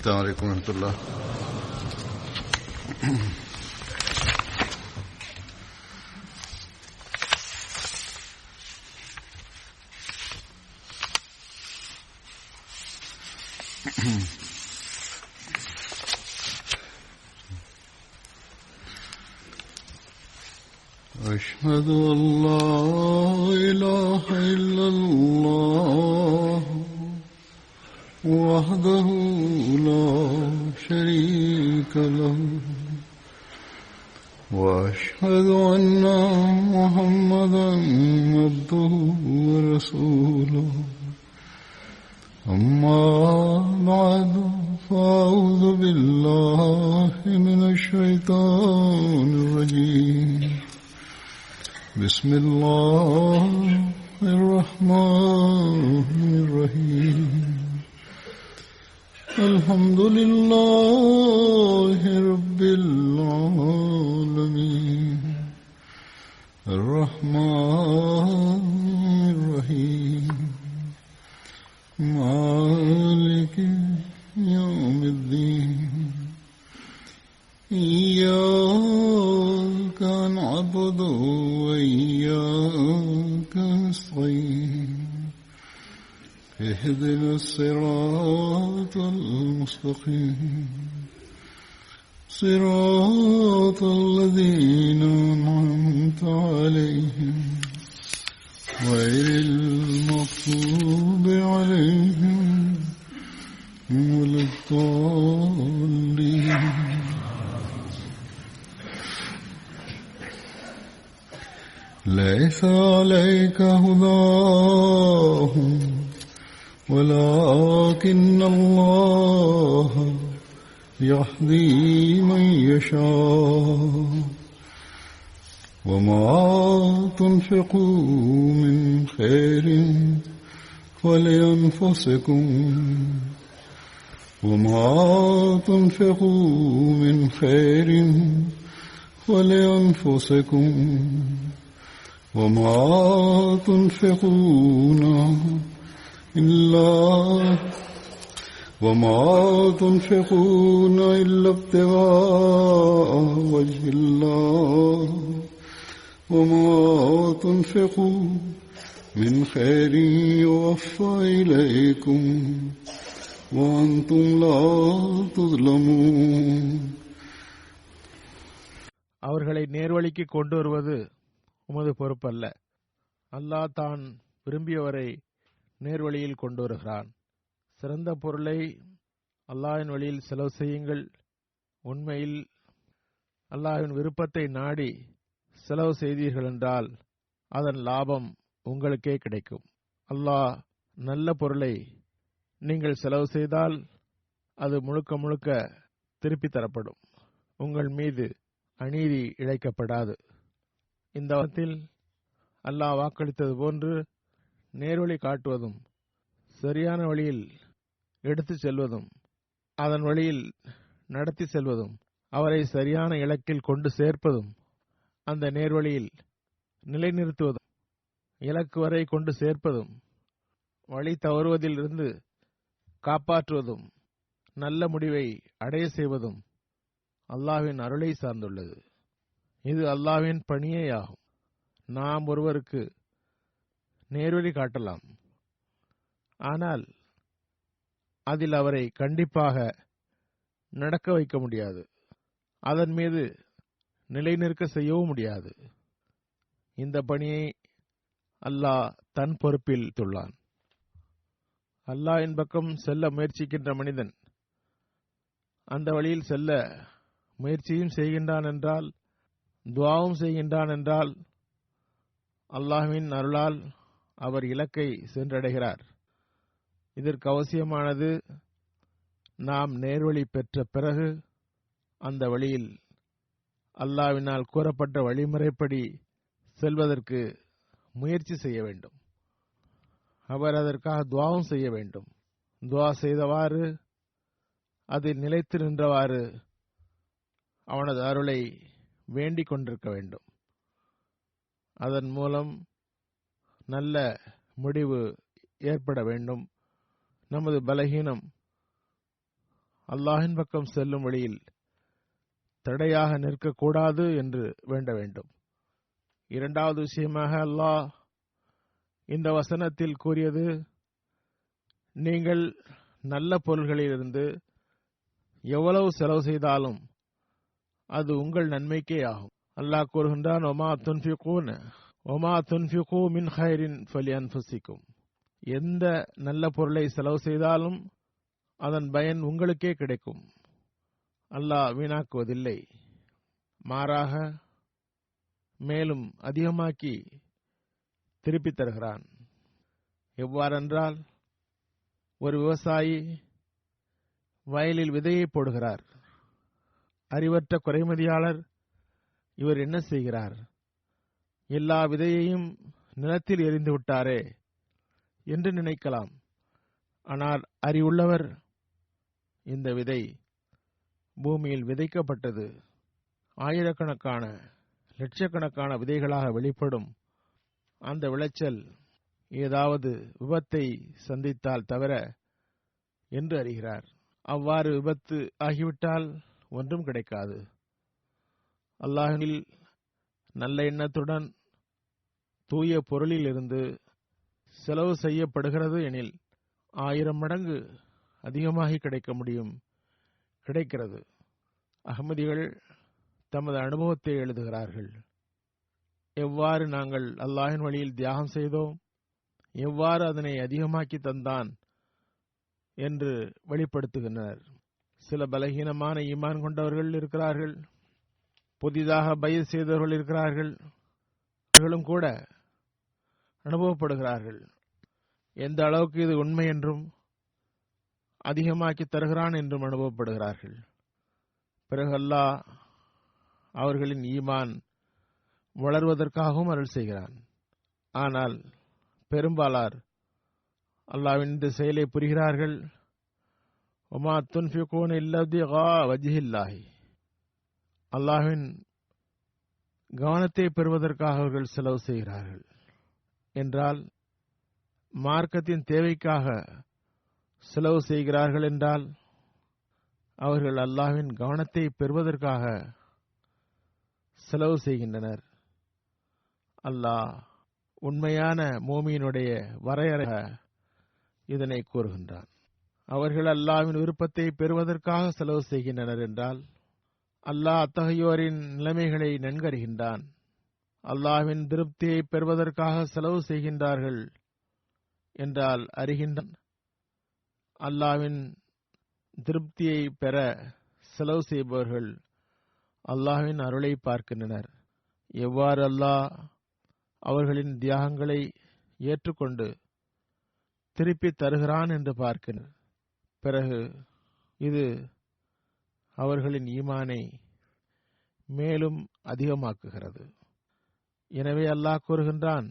السلام عليكم ورحمة الله. أشهد أن لا إله إلا الله وحده لا شريك له وأشهد أن محمدا عبده ورسوله أما بعد فأعوذ بالله من الشيطان الرجيم بسم الله الرحمن الرحيم الحمد لله رب العالمين الرحمن الرحيم مالك يوم الدين إياك نعبد وإياك نستعين اهدنا الصراط المستقيم صراط الذين أنعمت عليهم غير المغضوب عليهم ولا الضالين. ليس عليك هداهم ولكن الله يهدي من يشاء وما تنفقوا من خير فلأنفسكم وما تنفقوا من خير فلأنفسكم وما تنفقون إلا ابتغاء وجه الله وما تنفقوا من خير يوفى إليكم وأنتم لا تظلمون. அவர்களை நேர்வழிக்கு கொண்டு வருவது உமது பொறுப்பல்ல. அல்லாஹ் தான் விரும்பியவரை நேர்வழியில் கொண்டு வருகிறான். சிறந்த பொருளை அல்லாஹ்வின் வழியில் செலவு செய்யுங்கள். உண்மையில் அல்லாஹ்வின் விருப்பத்தை நாடி செலவு செய்தீர்கள் என்றால் அதன் லாபம் உங்களுக்கே கிடைக்கும். அல்லாஹ் நல்ல பொருளை நீங்கள் செலவு செய்தால் அது முழுக்க முழுக்க திருப்பி தரப்படும். உங்கள் மீது அநீதி இழைக்கப்படாது. இந்த வகத்தில் அல்லாஹ் வாக்களித்தது போன்று நேர்வழி காட்டுவதும் சரியான வழியில் எடுத்துச் செல்வதும் அதன் வழியில் நடத்தி செல்வதும் அவரை சரியான இலக்கில் கொண்டு சேர்ப்பதும் அந்த நேர்வழியில் நிலைநிறுத்துவதும் இலக்கு வரை கொண்டு சேர்ப்பதும் வழி தவறுவதிலிருந்து காப்பாற்றுவதும் நல்ல முடிவை அடைய செய்வதும் அல்லாஹ்வின் அருளை சார்ந்துள்ளது. இது அல்லாஹ்வின் பணியே ஆகும். நாம் ஒருவருக்கு நேர்வழி காட்டலாம், ஆனால் அதில் அவரை கண்டிப்பாக நடக்க வைக்க முடியாது. அதன் மீது நிலைநிற்க செய்யவும் முடியாது. இந்த பணியை அல்லாஹ் தன் பொறுப்பில் துள்ளான். அல்லாஹ்வின் பக்கம் செல்ல முயற்சிக்கின்ற மனிதன் அந்த வழியில் செல்ல முயற்சியும் செய்கின்றான் என்றால், துஆவும் செய்கின்றான் என்றால், அல்லாஹ்வின் அருளால் அவர் இலக்கை சென்றடைகிறார். இதற்கு அவசியமானது நாம் நேர்வழி பெற்ற பிறகு அந்த வழியில் அல்லாஹ்வினால் கூறப்பட்ட வழிமுறைப்படி செல்வதற்கு முயற்சி செய்ய வேண்டும். அவர் அதற்காக துஆவும் செய்ய வேண்டும். துஆ செய்தவாறு அதில் நிலைத்து நின்றவாறு அவனது அருளை வேண்டிக் கொண்டிருக்க வேண்டும். அதன் மூலம் நல்ல முடிவு ஏற்பட வேண்டும். நமது பலகீனம் அல்லாஹின் பக்கம் செல்லும் வழியில் தடையாக நிற்கக்கூடாது என்று வேண்ட வேண்டும். இரண்டாவது விஷயமாக அல்லாஹ் இந்த வசனத்தில் கூறியது, நீங்கள் நல்ல பொருள்களிலிருந்து எவ்வளவு செலவு செய்தாலும் அது உங்கள் நன்மைக்கே ஆகும். அல்லாஹ் கூறுகின்றான், ஒமா துன்ஃபிகூ மின் கைரின் ஃபலிஅன்ஃபுசிக்கும். எந்த நல்ல பொருளை செலவு செய்தாலும் அதன் பயன் உங்களுக்கே கிடைக்கும். அல்லாஹ் வீணாக்குவதில்லை, மாறாக மேலும் அதிகமாக்கி திருப்பித் தருகிறான். எவ்வாறென்றால், ஒரு விவசாயி வயலில் விதையை போடுகிறார். அறிவற்ற குறைமதியாளர் இவர் என்ன செய்கிறார், எல்லா விதையையும் நிலத்தில் எறிந்து விட்டாரே என்று நினைக்கலாம். ஆனால் அறிவுள்ளவர், இந்த விதை பூமியில் விதைக்கப்பட்டது, ஆயிரக்கணக்கான லட்சக்கணக்கான விதைகளாக வெளிப்படும். அந்த விளைச்சல் ஏதாவது விபத்தை சந்தித்தால் தவிர என்று அறிகிறார். அவ்வாறு விபத்து ஆகிவிட்டால் ஒன்றும் கிடைக்காது. அல்லாஹ்வில் நல்ல எண்ணத்துடன் தூய பொருளில் இருந்து செலவு செய்யப்படுகிறது எனில் 1000 மடங்கு அதிகமாகி கிடைக்க முடியும், கிடைக்கிறது. அஹ்மதிகள் தமது அனுபவத்தை எழுதுகிறார்கள். எவ்வாறு நாங்கள் அல்லாஹின் வழியில் தியாகம் செய்தோம், எவ்வாறு அதனை அதிகமாக்கி தந்தான் என்று வெளிப்படுத்துகின்றனர். சில பலகீனமான ஈமான் கொண்டவர்கள் இருக்கிறார்கள், புதிதாக பைஅத் செய்தவர்கள் இருக்கிறார்கள். அவர்களும் கூட அனுபவப்படுகிறார்கள் எந்த அளவுக்கு இது உண்மை என்றும் அதிகமாக்கி தருகிறான் என்றும் அனுபவப்படுகிறார்கள். பிறகு அல்லாஹ் அவர்களின் ஈமான் வளர்வதற்காகவும் அருள் செய்கிறான். ஆனால் பெரும்பாலார் அல்லாஹ்வின் இந்த செயலை புரிகிறார்கள். வமா துன்ஃபிகூன இல்லா இப்திகா வஜ்ஹில்லாஹி. அல்லாஹ்வின் கவனத்தை பெறுவதற்காக அவர்கள் செலவு செய்கிறார்கள் என்றால், மார்க்கத்தின் தேவைக்காக செலவு செய்கிறார்கள் என்றால், அவர்கள் அல்லாஹ்வின் கவனத்தை பெறுவதற்காக செலவு செய்கின்றனர். அல்லாஹ் உண்மையான மோமியினுடைய வரையறை இதனை கூறுகின்றான். அவர்கள் அல்லாஹ்வின் விருப்பத்தை பெறுவதற்காக செலவு செய்கின்றனர் என்றால், அல்லாஹ் அத்தகையோரின் நிலைமைகளை நன்கறிகின்றான். அல்லாஹ்வின் திருப்தியை பெறுவதற்காக செலவு செய்கின்றார்கள் என்றால் அறிகின்றான். அல்லாஹ்வின் திருப்தியை பெற செலவு செய்பவர்கள் அல்லாஹ்வின் அருளை பார்க்கின்றனர். எவ்வாறு அல்லாஹ் அவர்களின் தியாகங்களை ஏற்றுக்கொண்டு திருப்பி தருகிறான் என்று பார்க்கின்றனர். பிறகு இது அவர்களின் ஈமானை மேலும் அதிகமாக்குகிறது. எனவே அல்லாஹ் கூறுகின்றான்,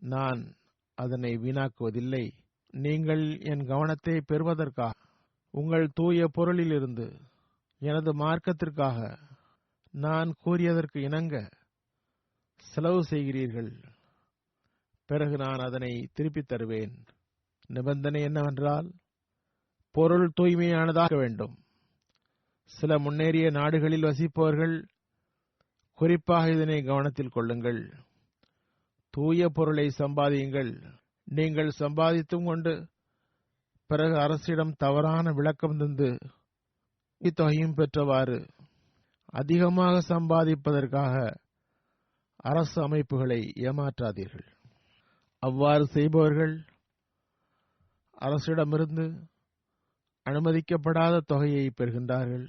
நான் அதனை வீணாக்குவதில்லை. நீங்கள் என் கவனத்தை பெறுவதற்காக உங்கள் தூய பொருளிலிருந்து எனது மார்க்கத்திற்காக நான் கூறியதற்கு இணங்க செலவு செய்கிறீர்கள். பிறகு நான் அதனை திருப்பித் தருவேன். நிபந்தனை என்னவென்றால், பொருள் தூய்மையானதாக வேண்டும். சில முன்னேறிய நாடுகளில் வசிப்பவர்கள் குறிப்பாக இதனை கவனத்தில் கொள்ளுங்கள். தூய பொருளை சம்பாதியுங்கள். நீங்கள் சம்பாதித்தும் கொண்டு பிறகு அரசிடம் தவறான விளக்கம் தந்து தொகையும் பெற்றவாறு அதிகமாக சம்பாதிப்பதற்காக அரசு அமைப்புகளை ஏமாற்றாதீர்கள். அவ்வாறு செய்பவர்கள் அரசிடமிருந்து அனுமதிக்கப்படாத தொகையை பெறுகின்றார்கள்.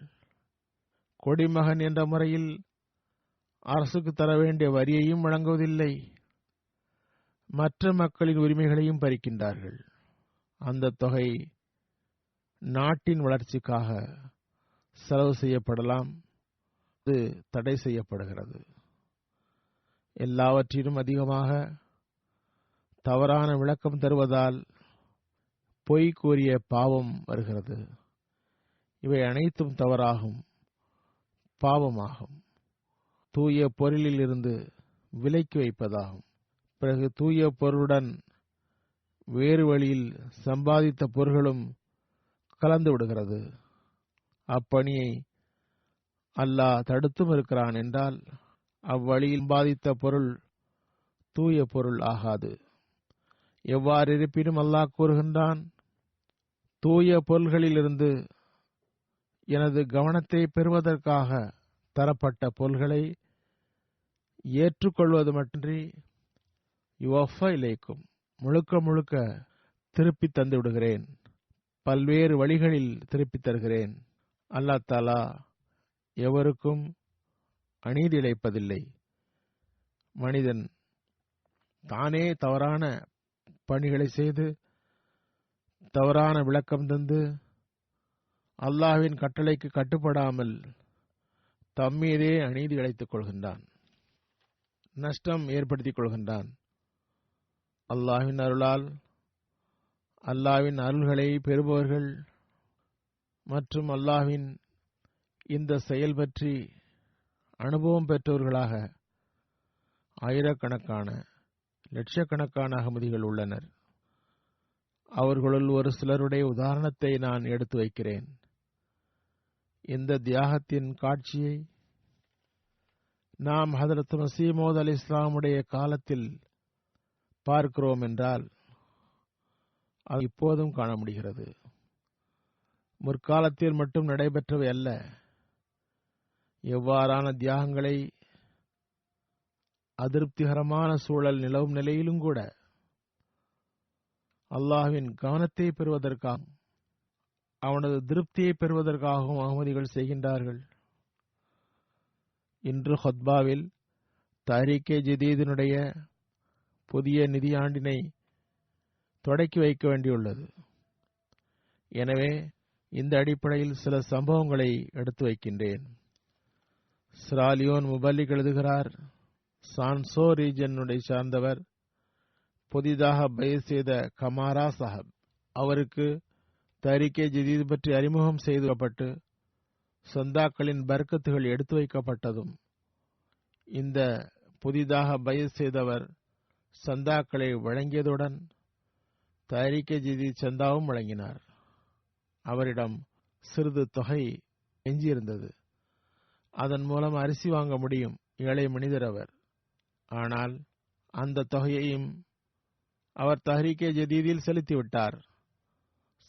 குடிமகன் என்ற முறையில் அரசுக்கு தர வேண்டிய வரியையும் வழங்குவதில்லை. மற்ற மக்களின் உரிமைகளையும் பறிக்கின்றார்கள். அந்த தொகை நாட்டின் வளர்ச்சிக்காக செலவு செய்யப்படலாம், அது தடை செய்யப்படுகிறது. எல்லாவற்றிலும் அதிகமாக தவறான விளக்கம் தருவதால் பொய் கூறிய பாவம் வருகிறது. இவை அனைத்தும் தவறாகும், பாவமாகும். தூய பொருளில் இருந்து விலக்கி வைப்பதாகும். பிறகு தூய பொருளுடன் வேறு வழியில் சம்பாதித்த பொருள்களும் கலந்து விடுகிறது. அப்பணியை அல்லாஹ் தடுத்தும் இருக்கிறான் என்றால் அவ்வழியில் பாதித்த பொருள் தூய பொருள் ஆகாது. எவ்வாறு இருப்பினும் அல்லாஹ் கூறுகின்றான், தூய பொருள்களிலிருந்து எனது கவனத்தை பெறுவதற்காக தரப்பட்ட பொருள்களை ஏற்றுக்கொள்வது மட்டுமின்றி யுவஃபா இலைக்கும் முழுக்க முழுக்க திருப்பி தந்து விடுகிறேன், பல்வேறு வழிகளில் திருப்பி தருகிறேன். அல்லாஹ் தஆலா எவருக்கும் அநீதி இழைப்பதில்லை. மனிதன் தானே தவறான பணிகளை செய்து தவறான விளக்கம் தந்து அல்லாஹ்வின் கட்டளைக்கு கட்டுப்படாமல் தம்மீதே அநீதி இழைத்துக் கொள்கின்றான், நஷ்டம் ஏற்படுத்திக் கொள்கின்றான். அல்லாஹ்வின் அருளால் அல்லாஹ்வின் அருள்களை பெறுபவர்கள் மற்றும் அல்லாஹ்வின் இந்த செயல் பற்றி அனுபவம் பெற்றவர்களாக ஆயிரக்கணக்கான லட்சக்கணக்கான அகமதிகள் உள்ளனர். அவர்களுள் ஒரு சிலருடைய உதாரணத்தை நான் எடுத்து வைக்கிறேன். இந்த தியாகத்தின் காட்சியை நாம் ஹதரத் மஸீஹ் மவ்ஊத் அலைஹிஸ்ஸலாமுடைய காலத்தில் பார்க்கிறோம் என்றால் அது இப்போதும் காண முடிகிறது. முற்காலத்தில் மட்டும் நடைபெற்றவை அல்ல. எவ்வாறான தியாகங்களை அதிருப்திகரமான சூழல் நிலவும் நிலையிலும் கூட அல்லாஹ்வின் கவனத்தை பெறுவதற்காகவும் அவனது திருப்தியை பெறுவதற்காகவும் அகமதிகள் செய்கின்றார்கள். இன்று ஹுத்பாவில் தஹ்ரீக் ஜதீதினுடைய புதிய நிதியாண்டினை தொடக்கி வைக்க வேண்டியுள்ளது. எனவே இந்த அடிப்படையில் சில சம்பவங்களை எடுத்து வைக்கின்றேன். சிராலியோன் முபல்லிக் எழுதுகிறார், சான்சோ ரீஜனுடைய சார்ந்தவர் புதிதாக பைஅத் செய்த கமாரா சாஹப் அவருக்கு தஹ்ரீக் ஜதீத் பற்றி அறிமுகம் செய்துவிடப்பட்டு சந்தாக்களின் பர்க்கத்துகள் எடுத்து வைக்கப்பட்டதும் இந்த புதிதாக பைஅத் செய்தவர் சந்தாக்களை வழங்கியதுடன் தஹ்ரீக் ஜதீத் சந்தாவும் வழங்கினார். அவரிடம் சிறிது தொகை எஞ்சியிருந்தது. அதன் மூலம் அரிசி வாங்க முடியும் ஏழை மனிதர் அவர். ஆனால் அந்த தொகையையும் அவர் தஹ்ரீக் ஜதீதில் செலுத்திவிட்டார்.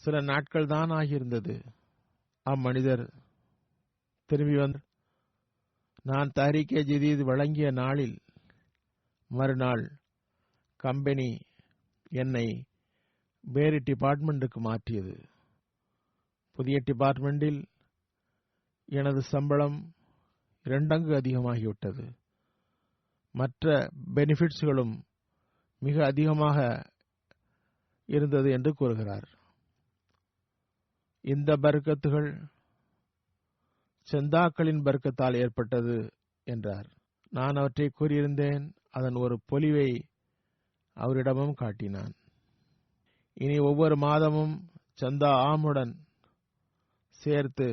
சில நாட்கள் தான் ஆகியிருந்தது. அம்மனிதர் திரும்பி வந்து, நான் தஹ்ரீக் ஜதீத் வழங்கிய நாளில் மறுநாள் கம்பெனி என்னை வேறு டிபார்ட்மெண்ட்டுக்கு மாற்றியது. புதிய டிபார்ட்மெண்டில் எனது சம்பளம் 2 மடங்கு அதிகமாகிவிட்டது. மற்ற பெனிஃபிட்ஸ்களும் மிக அதிகமாக இருந்தது என்று கூறுகிறார். இந்த பர்க்கத்துகள் சந்தாக்களின் பர்க்கத்தால் ஏற்பட்டது என்றார். நான் அவற்றை கூறியிருந்தேன். அதன் ஒரு பொலிவை அவரிடமும் காட்டினான். இனி ஒவ்வொரு மாதமும் சந்தா ஆமுடன் சேர்த்து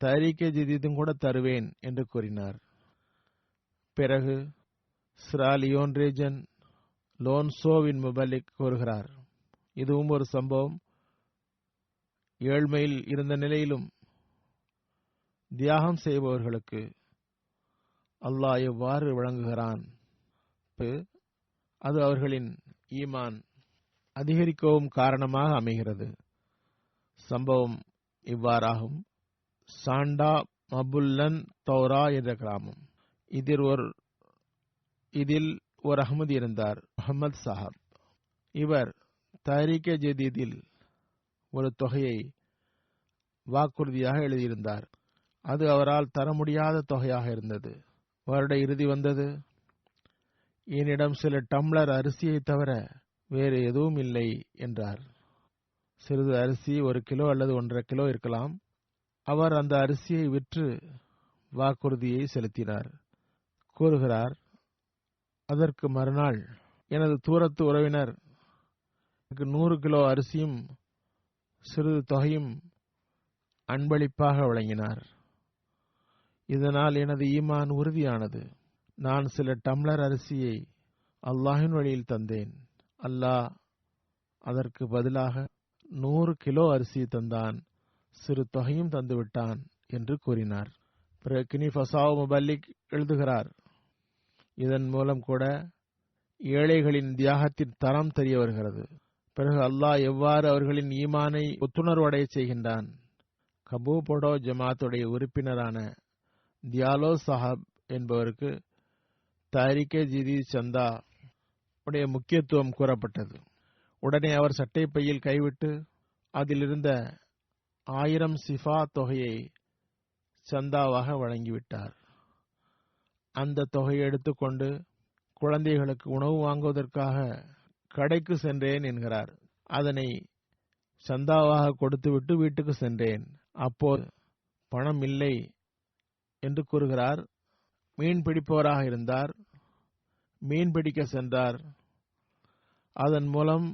தஹ்ரீக் ஜதீதும் கூட தருவேன் என்று கூறினார். பிறகு சிராலியோன் ரீஜன் லோன்சோவின் முபல்லிக் கூறுகிறார், இதுவும் ஒரு சம்பவம். ஏழ்மையில் இருந்த நிலையிலும் தியாகம் செய்பவர்களுக்கு அல்லாஹ் எவ்வாறு வழங்குகிறான், அது அவர்களின் ஈமான் அதிகரிக்கவும் காரணமாக அமைகிறது. சம்பவம் இவ்வாறாகும். சாண்டா மபுல்லன் தௌரா என்ற கிராமம். இதில் ஒரு அஹ்மதி இருந்தார், முஹம்மது சாஹப். இவர் தஹ்ரீக் ஜதீதில் ஒரு தொகையை வாக்குறுதியாக எழுதியிருந்தார். அது அவரால் தர முடியாத தொகையாக இருந்தது. வருட இறுதி வந்தது. என்னிடம் சில டம்ளர் அரிசியை தவிர வேறு எதுவும் இல்லை என்றார். சிறிது அரிசி 1 கிலோ அல்லது 1.5 கிலோ இருக்கலாம். அவர் அந்த அரிசியை விற்று வாக்குறுதியை செலுத்தினார். கூறுகிறார், அதற்கு மறுநாள் எனது தூரத்து உறவினர் 100 கிலோ அரிசியும் சிறிது தொகையும் அன்பளிப்பாக வழங்கினார். இதனால் எனது ஈமான் உறுதியானது. நான் சில டம்ளர் அரிசியை அல்லாஹ்வின் வழியில் தந்தேன். அல்லாஹ் அதற்கு பதிலாக 100 கிலோ அரிசி தந்தான். சிறு தொகையும் தந்துவிட்டான் என்று கூறினார். பிறகு கினி ஃபசாவ் முபல்லிக் எழுதுகிறார், இதன் மூலம் கூட ஏழைகளின் தியாகத்தின் தரம் தெரிய வருகிறது. பிறகு அல்லாஹ் எவ்வாறு அவர்களின் ஈமானை புத்துணர்வடைய செய்கின்றான். கபூ பொடோ ஜமாத்துடைய உறுப்பினரான தியாலோ சாஹப் என்பவருக்கு தாரிகே ஜதீத் சந்தா உடைய முக்கியத்துவம் கூறப்பட்டது. உடனே அவர் சட்டை பையில் கைவிட்டு அதிலிருந்த 1000 சிஃபா தொகையை சந்தாவாக வழங்கிவிட்டார். அந்த தொகையை எடுத்துக்கொண்டு குழந்தைகளுக்கு உணவு வாங்குவதற்காக கடைக்கு சென்றேன் என்கிறார். அதனை சந்தாவாக கொடுத்துவிட்டு வீட்டுக்கு சென்றேன். அப்போது பணம் இல்லை என்று கூறுகிறார். மீன் பிடிப்பவராக இருந்தார். மீன் பிடிக்க சென்றார். அதன் மூலம்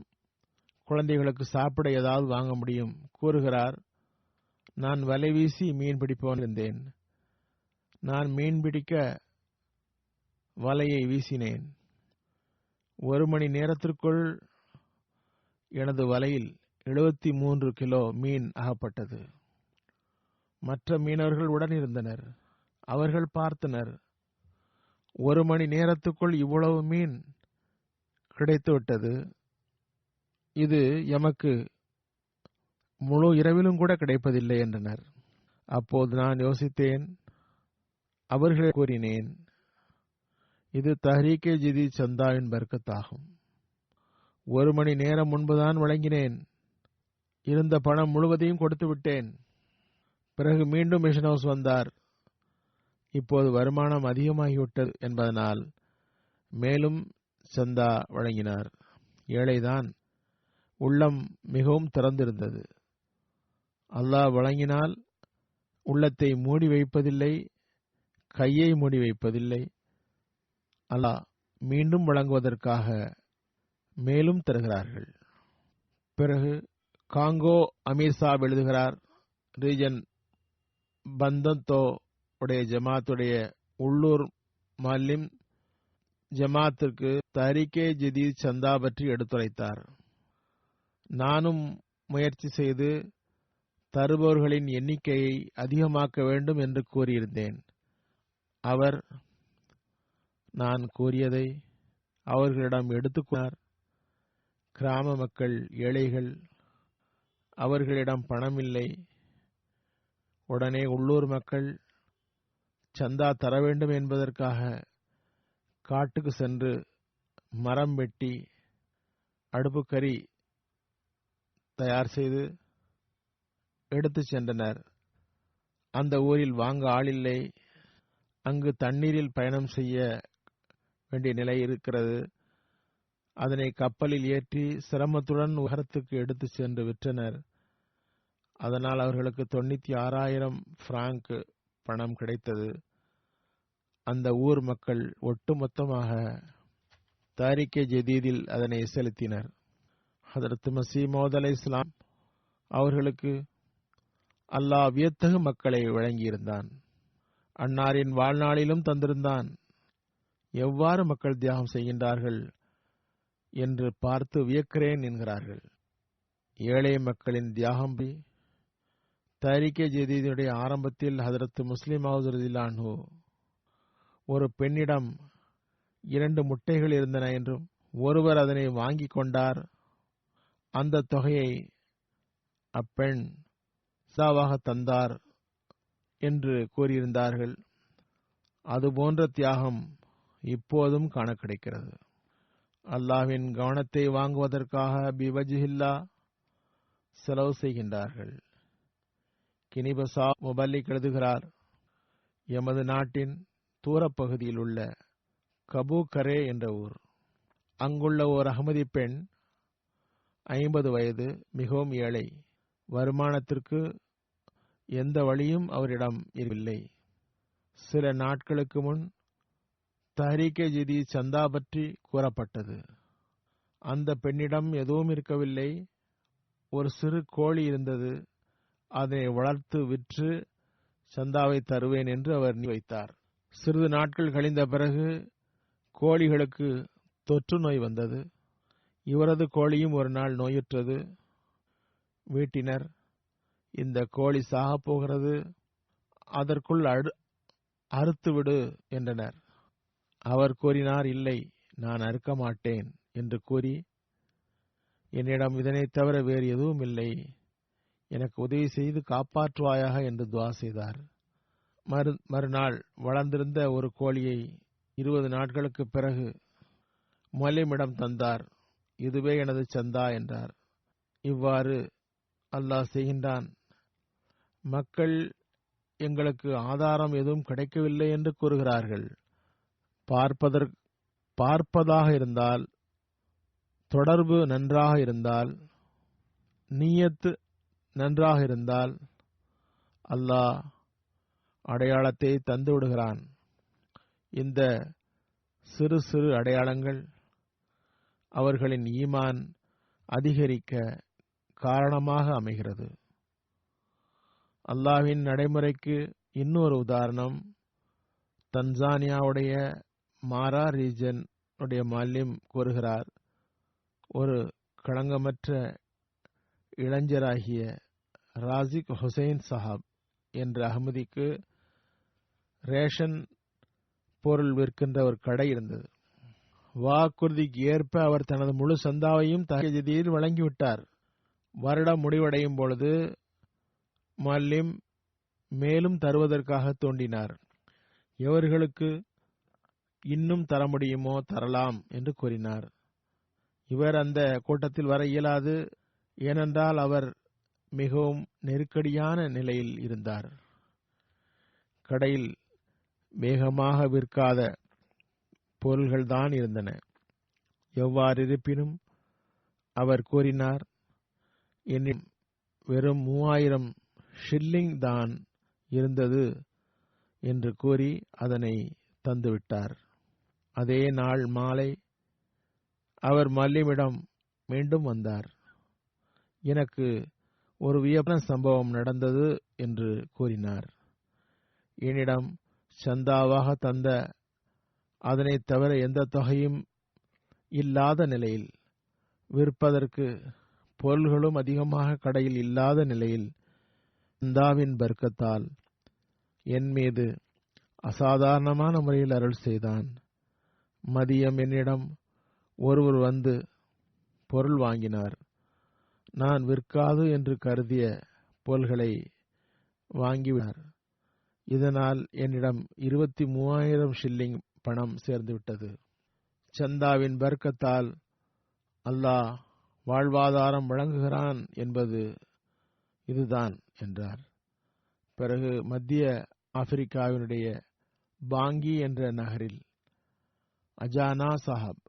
குழந்தைகளுக்கு சாப்பிட ஏதாவது வாங்க முடியும் கூறுகிறார். நான் வலை வீசி மீன் பிடிப்பவன் இருந்தேன். நான் மீன் பிடிக்க வலையை வீசினேன். 1 மணி நேரத்திற்குள் எனது வலையில் 73 கிலோ மீன் அகப்பட்டது. மற்ற மீனவர்கள் உடன் இருந்தனர். அவர்கள் பார்த்தனர், 1 மணி நேரத்துக்குள் இவ்வளவு மீன் கிடைத்துவிட்டது. இது எமக்கு முழு இரவிலும் கூட கிடைப்பதில்லை என்றனர். அப்போது நான் யோசித்தேன். அவர்களை கூறினேன், இது தஹ்ரீகே ஜதீத் சந்தாவின் பர்க்கத்தாகும். 1 மணி நேரம் முன்புதான் வழங்கினேன். இருந்த பணம் முழுவதையும் கொடுத்து விட்டேன். பிறகு மீண்டும் மிஷன் ஹவுஸ் வந்தார். இப்போது வருமானம் அதிகமாகிவிட்டது என்பதனால் மேலும் சந்தா வழங்கினார். ஏழைதான். உள்ளம் மிகவும் திறந்திருந்தது. அல்லாஹ் வழங்கினால் உள்ளத்தை மூடி வைப்பதில்லை, கையை மூடி வைப்பதில்லை. அல்லாஹ் மீண்டும் வழங்குவதற்காக மேலும் தருகிறார்கள். பிறகு காங்கோ அமீர் சாப் எழுதுகிறார், ரீஜன் பந்தந்தோ உடைய ஜமாத்துடைய உள்ளூர் மாலிம் ஜமாத்திற்கு தஹ்ரீகே ஜதீத் சந்தா பற்றி எடுத்துரைத்தார். நானும் முயற்சி செய்து தருபவர்களின் எண்ணிக்கையை அதிகமாக்க வேண்டும் என்று கூறியிருந்தேன். அவர் நான் கூறியதை அவர்களிடம் எடுத்துக்கொண்டார். கிராம மக்கள் ஏழைகள், அவர்களிடம் பணம் இல்லை. உடனே உள்ளூர் மக்கள் சந்தா தர வேண்டும் என்பதற்காக காட்டுக்கு சென்று மரம் வெட்டி அடுப்புக்கறி தயார் செய்து எடுத்து சென்றனர். அந்த ஊரில் வாங்க ஆளில்லை. அங்கு தண்ணீரில் பயணம் செய்ய வேண்டிய நிலை இருக்கிறது. அதனை கப்பலில் ஏற்றி சிரமத்துடன் உகரத்துக்கு எடுத்து சென்று விற்றனர். அதனால் அவர்களுக்கு 96,000 பிராங்க் பணம் கிடைத்தது. அந்த ஊர் மக்கள் ஒட்டுமொத்தமாக தாரிகே ஜதீதில் அதனை செலுத்தினர். ஹதரத் மஸீஹ் மவ்ஊத் அலைஹிஸ்ஸலாம் அவர்களுக்கு அல்லாஹ் வியத்தகு மக்களை வழங்கியிருந்தான். அன்னாரின் வாழ்நாளிலும் தந்திருந்தான். எவ்வாறு மக்கள் தியாகம் செய்கின்றார்கள் என்று பார்த்து வியக்கிறேன் என்கிறார்கள். ஏழை மக்களின் தியாகம் தாரிகே ஜதீதுடைய ஆரம்பத்தில் ஹதரத் முஸ்லிம் மவ்ஊத் ரலியல்லாஹு அன்ஹு ஒரு பெண்ணிடம் 2 முட்டைகள் இருந்தன என்றும் ஒருவர் அதனை வாங்கிக் கொண்டார். அந்த தொகையை அப்பெண் சதாவாக தந்தார் என்று கூறியிருந்தார்கள். அதுபோன்ற தியாகம் இப்போதும் காண கிடைக்கிறது. அல்லாஹ்வின் கவனத்தை வாங்குவதற்காக பிவஜ்ஹில்லா செலவு செய்கின்றார்கள். கினிபசா முபல்லிக் எழுதுகிறார், எமது நாட்டின் தூரப்பகுதியில் உள்ள கபூகரே என்ற ஊர். அங்குள்ள ஓர் அகமதி பெண் 50 வயது, மிகவும் ஏழை. வருமானத்திற்கு எந்த வழியும் அவரிடம் இல்லை. சில நாட்களுக்கு முன் தஹ்ரீகே ஜதீத் சந்தா பற்றி கூறப்பட்டது. அந்த பெண்ணிடம் எதுவும் இருக்கவில்லை. ஒரு சிறு கோழி இருந்தது. அதனை வளர்த்து விற்று சந்தாவை தருவேன் என்று அவர் வைத்தார். சிறிது நாட்கள் கழிந்த பிறகு கோழிகளுக்கு தொற்று நோய் வந்தது. இவரது கோழியும் ஒரு நாள் நோயுற்றது. வீட்டினர் இந்த கோழி சாகப் போகிறது, அதற்குள் அறுத்துவிடு என்றனர். அவர் கூறினார், இல்லை, நான் அறுக்க மாட்டேன் என்று கூறி, என்னிடம் இதனை தவிர வேறு எதுவும் இல்லை, எனக்கு உதவி செய்து காப்பாற்றுவாயாக என்று துவா செய்தார். மறுநாள் வளர்ந்திருந்த ஒரு கோழியை 20 நாட்களுக்கு பிறகு முஅல்லிமிடம் தந்தார். இதுவே எனது சந்தா என்றார். இவ்வாறு அல்லாஹ் செய்கின்றான். மக்கள் எங்களுக்கு ஆதாரம் எதுவும் கிடைக்கவில்லை என்று கூறுகிறார்கள். பார்ப்பதாக இருந்தால், தொடர்பு நன்றாக இருந்தால், நியத்து நன்றாக இருந்தால் அல்லாஹ் அடையாளத்தை தந்து விடுகிறான். இந்த சிறு சிறு அடையாளங்கள் அவர்களின் ஈமான் அதிகரிக்க காரணமாக அமைகிறது. அல்லாஹ்வின் நடைமுறைக்கு இன்னொரு உதாரணம், தன்சானியாவுடைய மாரா ரீஜன் உடைய முஅல்லிம் கூறுகிறார், ஒரு களங்கமற்ற இளைஞராகிய ராசிக் ஹுசைன் சஹாப் என்ற அகமதிக்கு ரேஷன் பொருள் விற்கின்ற ஒரு கடை இருந்தது. வாக்குறுதிக்கு ஏற்ப அவர் தனது முழு சந்தாவையும் தஹஜ்ஜுதில் வழங்கிவிட்டார். வருடம் முடிவடையும் பொழுது முஅல்லிம் மேலும் தருவதற்காக தோண்டினார். எவர்களுக்கு இன்னும் தர முடியுமோ தரலாம் என்று கூறினார். இவர் அந்த கூட்டத்தில் வர இயலாது, ஏனென்றால் அவர் மிகவும் நெருக்கடியான நிலையில் இருந்தார். கடையில் வேகமாக விற்காத பொருள்கள்தான் இருந்தன. எவ்வாறு இருப்பினும் அவர் கூறினார், என்னிடம் வெறும் 3000 ஷில்லிங் தான் இருந்தது என்று கூறி அதனை தந்துவிட்டார். அதே நாள் மாலை அவர் முஅல்லிமிடம் மீண்டும் வந்தார். எனக்கு ஒரு வியப்பான சம்பவம் நடந்தது என்று கூறினார். என்னிடம் சந்தாவாக தந்த அதனை தவிர எந்த தொகையும் இல்லாத நிலையில், விற்பதற்கு பொருள்களும் அதிகமாக கடையில் இல்லாத நிலையில் சந்தாவின் பர்க்கத்தால் என் மீது அசாதாரணமான முறையில் அருள் செய்தான். மதியம் என்னிடம் ஒருவர் வந்து பொருள் வாங்கினார். நான் விற்காது என்று கருதிய பொருள்களை வாங்கிவிட்டார். இதனால் என்னிடம் 23,000 ஷில்லிங் பணம் சேர்ந்துவிட்டது. சந்தாவின் பர்க்கத்தால் அல்லாஹ் வாழ்வாதாரம் வழங்குகிறான் என்பது இதுதான் என்றார். பிறகு மத்திய ஆப்பிரிக்காவினுடைய பாங்கி என்ற நகரில் அஜானா சாஹப்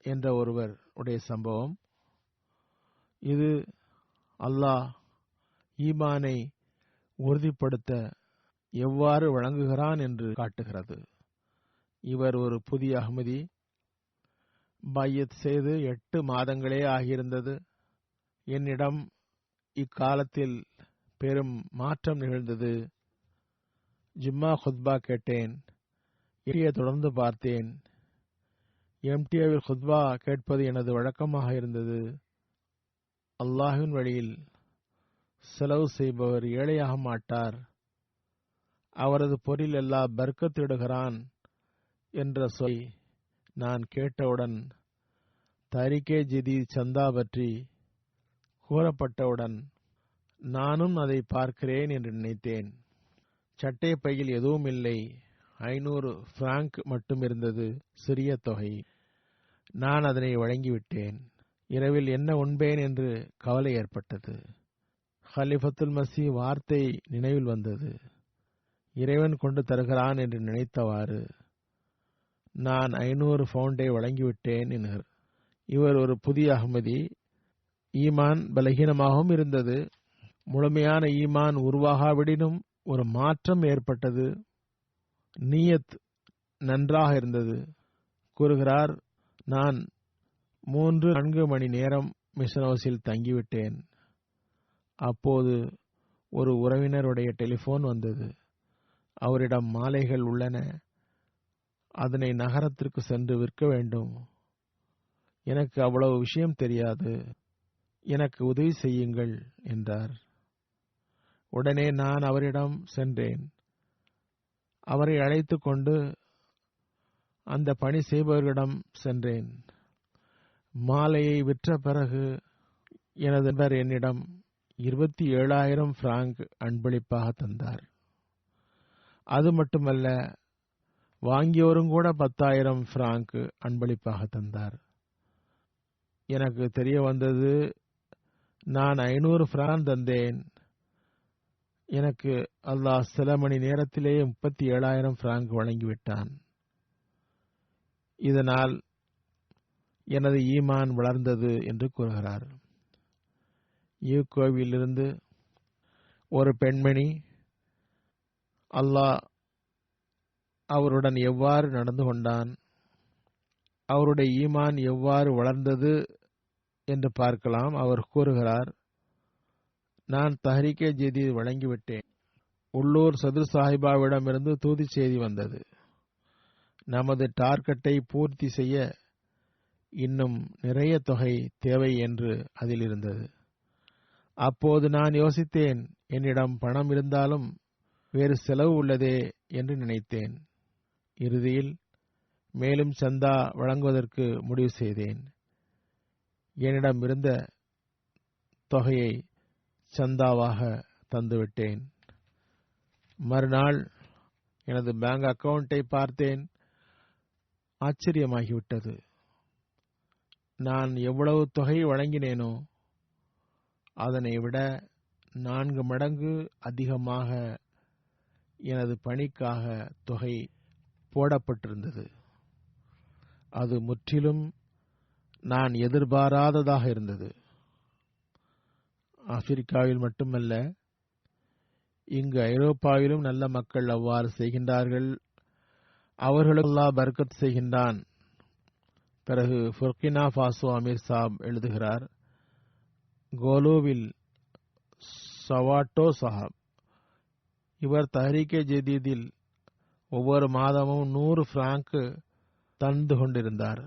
என்ற ஒருவர் உடைய சம்பவம். இது அல்லாஹ் ஈமானை உறுதிப்படுத்த எவ்வாறு வழங்குகிறான் என்று காட்டுகிறது. இவர் ஒரு புதிய அஹ்மதி, பையத் செய்து 8 மாதங்களே ஆகியிருந்தது. என்னிடம் இக்காலத்தில் பெரும் மாற்றம் நிகழ்ந்தது. ஜும்மா குத்பா கேட்டேன், தொடர்ந்து பார்த்தேன். எம்டிஏவில் குத்பா கேட்பது எனது வழக்கமாக இருந்தது. அல்லாஹ்வின் வழியில் செலவு செய்பவர் ஏழையாக மாட்டார், அவரது பொருளில் அல்லாஹ் பர்க்கத்திடுகிறான் என்ற சொல்லை நான் கேட்டவுடன், தரிகே ஜதீத் சந்தா பற்றி கூறப்பட்டவுடன் நானும் அதை பார்க்கிறேன் என்று நினைத்தேன். சட்டை பையில் எதுவும் இல்லை, 500 பிராங்க் மட்டும் இருந்தது, சிறிய தொகை. நான் அதனை வழங்கிவிட்டேன். இரவில் என்ன உண்பேன் என்று கவலை ஏற்பட்டது. ஹலிஃபத்துல் மசி வார்த்தை நினைவில் வந்தது. இறைவன் கொண்டு தருகிறான் என்று நினைத்தவாறு நான் 500 பவுண்டை வழங்கிவிட்டேன் என்றார். இவர் ஒரு புதிய அஹ்மதி. ஈமான் பலகீனமாகவும் இருந்தது. முழுமையான ஈமான் உருவாகாவிடினும் ஒரு மாற்றம் ஏற்பட்டது. நியத் நன்றாக இருந்தது. கூறுகிறார், நான் 3-4 மணி நேரம் மிஷன் ஹவுஸில் தங்கிவிட்டேன். அப்போது ஒரு உறவினருடைய டெலிபோன் வந்தது. அவரிடம் மாலைகள் உள்ளன, அதனை நகரத்திற்கு சென்று விற்க வேண்டும். எனக்கு அவ்வளவு விஷயம் தெரியாது, எனக்கு உதவி செய்யுங்கள் என்றார். உடனே நான் அவரிடம் சென்றேன். அவரை அழைத்து கொண்டு அந்த பணி செய்பவர்களிடம் சென்றேன். மாலையை விற்ற பிறகு எனது நண்பர் என்னிடம் 27,000 பிராங்க் அன்பளிப்பாக தந்தார். அது மட்டுமல்ல, வாங்கியோரும் கூட 10,000 பிராங்க் அன்பளிப்பாக தந்தார். எனக்கு தெரிய வந்தது, நான் 500 பிராங்க் தந்தேன். எனக்கு அல்லாஹ் சில மணி நேரத்திலேயே 37,000 பிராங்க் வழங்கிவிட்டான். இதனால் எனது ஈமான் வளர்ந்தது என்று கூறுகிறார். யூகோவிலிருந்து ஒரு பெண்மணி அல்லாஹ் அவருடன் எவ்வாறு நடந்து கொண்டான், அவருடைய ஈமான் எவ்வாறு வளர்ந்தது என்று பார்க்கலாம். அவர் கூறுகிறார், நான் தஹ்ரீகே ஜதீத் வழங்கிவிட்டேன். உள்ளூர் சதுர் சாஹிபாவிடமிருந்து தூதி செய்தி வந்தது. நமது டார்கெட்டை பூர்த்தி செய்ய இன்னும் நிறைய தொகை தேவை என்று அதில் இருந்தது. அப்போது நான் யோசித்தேன், என்னிடம் பணம் இருந்தாலும் வேறு செலவு உள்ளதே என்று நினைத்தேன். இறுதியில் மேலும் சந்தா வழங்குவதற்கு முடிவு செய்தேன். என்னிடம் இருந்த தொகையை சந்தாவாக தந்துவிட்டேன். மறுநாள் எனது பேங்க் அக்கவுண்டை பார்த்தேன். ஆச்சரியமாகிவிட்டது. நான் எவ்வளவு தொகை வழங்கினேனோ அதனை விட 4 மடங்கு அதிகமாக எனது பணிக்காக தொகை போடப்பட்டிருந்தது. அது முற்றிலும் நான் எதிர்பாராததாக இருந்தது. ஆப்பிரிக்காவில் மட்டுமல்ல, இங்கு ஐரோப்பாவிலும் நல்ல மக்கள் அவ்வாறு செய்கின்றார்கள். அவர்களுக்கு அல்லாஹ் பர்க்கத் செய்கின்றான். பிறகு புர்கினா ஃபாசோ அமீர் சாப் எழுதுகிறார், கோலோவில் சவாட்டோ சாஹப் இவர் தஹ்ரீகே ஜதீதில் ஒவ்வொரு மாதமும் 100 பிராங்க் தந்து கொண்டிருந்தார்.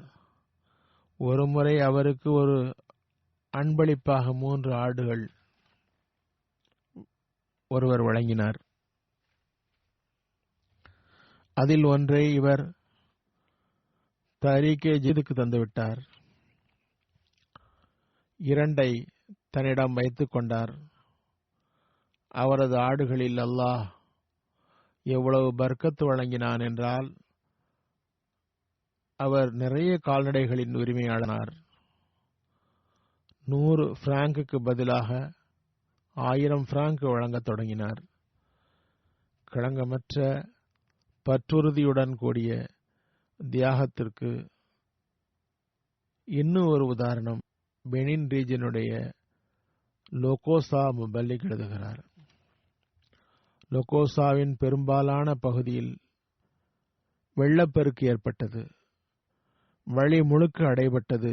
ஒருமுறை அவருக்கு ஒரு அன்பளிப்பாக 3 ஆடுகள் ஒருவர் வழங்கினார். அதில் ஒன்றை இவர் தஹ்ரீகே ஜதீதுக்கு தந்துவிட்டார். 2 தன்னிடம் வைத்துக் கொண்டார். அவரது ஆடுகளில் அல்லாஹ் எவ்வளவு பர்க்கத்து வழங்கினான் என்றால், அவர் நிறைய கால்நடைகளின் உரிமையாளர். 100 பிராங்குக்கு பதிலாக 1000 பிராங்க் வழங்கத் தொடங்கினார். களங்கமற்ற பற்றுறுதியுடன் கூடிய தியாகத்திற்கு இன்னும் ஒரு உதாரணம் பெனின் ரீஜனுடைய லோகோசா முபல்லிக் எழுதுகிறார். லோகோசாவின் பெரும்பாலான பகுதியில் வெள்ளப்பெருக்கு ஏற்பட்டது. வழி முழுக்க அடைபட்டது.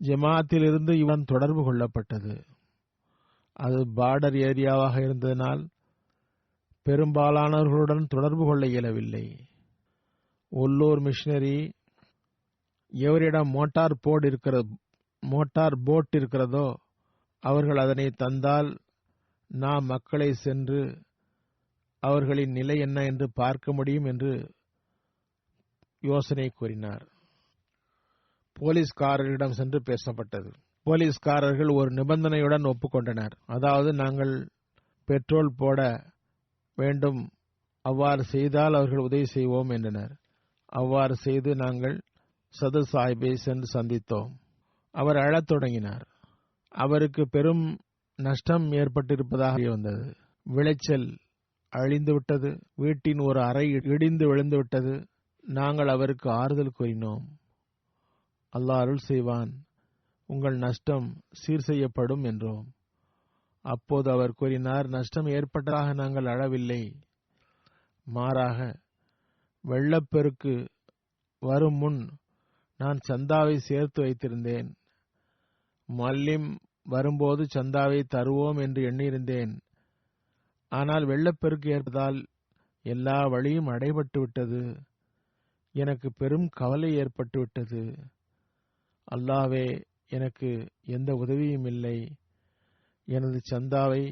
ஜமாத்திலிருந்து இவன் தொடர்பு கொள்ளப்பட்டது. அது பார்டர் ஏரியாவாக இருந்ததனால் பெரும்பாலானவர்களுடன் தொடர்பு கொள்ள இயலவில்லை. உள்ளூர் மிஷனரி எவரிடம் மோட்டார் போட் இருக்கிறதோ அவர்கள் அதனை தந்தால் நாம் மக்களை சென்று அவர்களின் நிலை என்ன என்று பார்க்க முடியும் என்று யோசனை கூறினார். போலீஸ்காரரிடம் சென்று பேசப்பட்டது. போலீஸ்காரர்கள் ஒரு நிபந்தனையுடன் ஒப்புக்கொண்டனர். அதாவது, நாங்கள் பெட்ரோல் போட வேண்டும், அவ்வாறு செய்தால் அவர்கள் உதவி செய்வோம் என்றனர். அவ்வாறு செய்து நாங்கள் சதர் சாஹிப்பை சென்று சந்தித்தோம். அவர் அழத் தொடங்கினார். அவருக்கு பெரும் நஷ்டம் ஏற்பட்டிருப்பதாக வந்தது. விளைச்சல் அழிந்துவிட்டது. வீட்டின் ஒரு அறை இடிந்து விழுந்துவிட்டது. நாங்கள் அவருக்கு ஆறுதல் கூறினோம். அல்லாஹ் அருள் செய்வான், உங்கள் நஷ்டம் சீர் செய்யப்படும் என்றோம். அப்போது அவர் கூறினார், நஷ்டம் ஏற்பட்டதாக நாங்கள் அழவில்லை. மாறாக வெள்ளப்பெருக்கு வரும் முன் நான் சந்தாவை சேர்த்து வைத்திருந்தேன். மல்லிம் வரும்போது சந்தாவை தருவோம் என்று எண்ணியிருந்தேன். ஆனால் வெள்ளப்பெருக்கு ஏற்பதால் எல்லா வழியும் அடைபட்டு விட்டது. எனக்கு பெரும் கவலை ஏற்பட்டு விட்டது. அல்லாஹ்வே, எனக்கு எந்த உதவியும் இல்லை. எனது சந்தாவை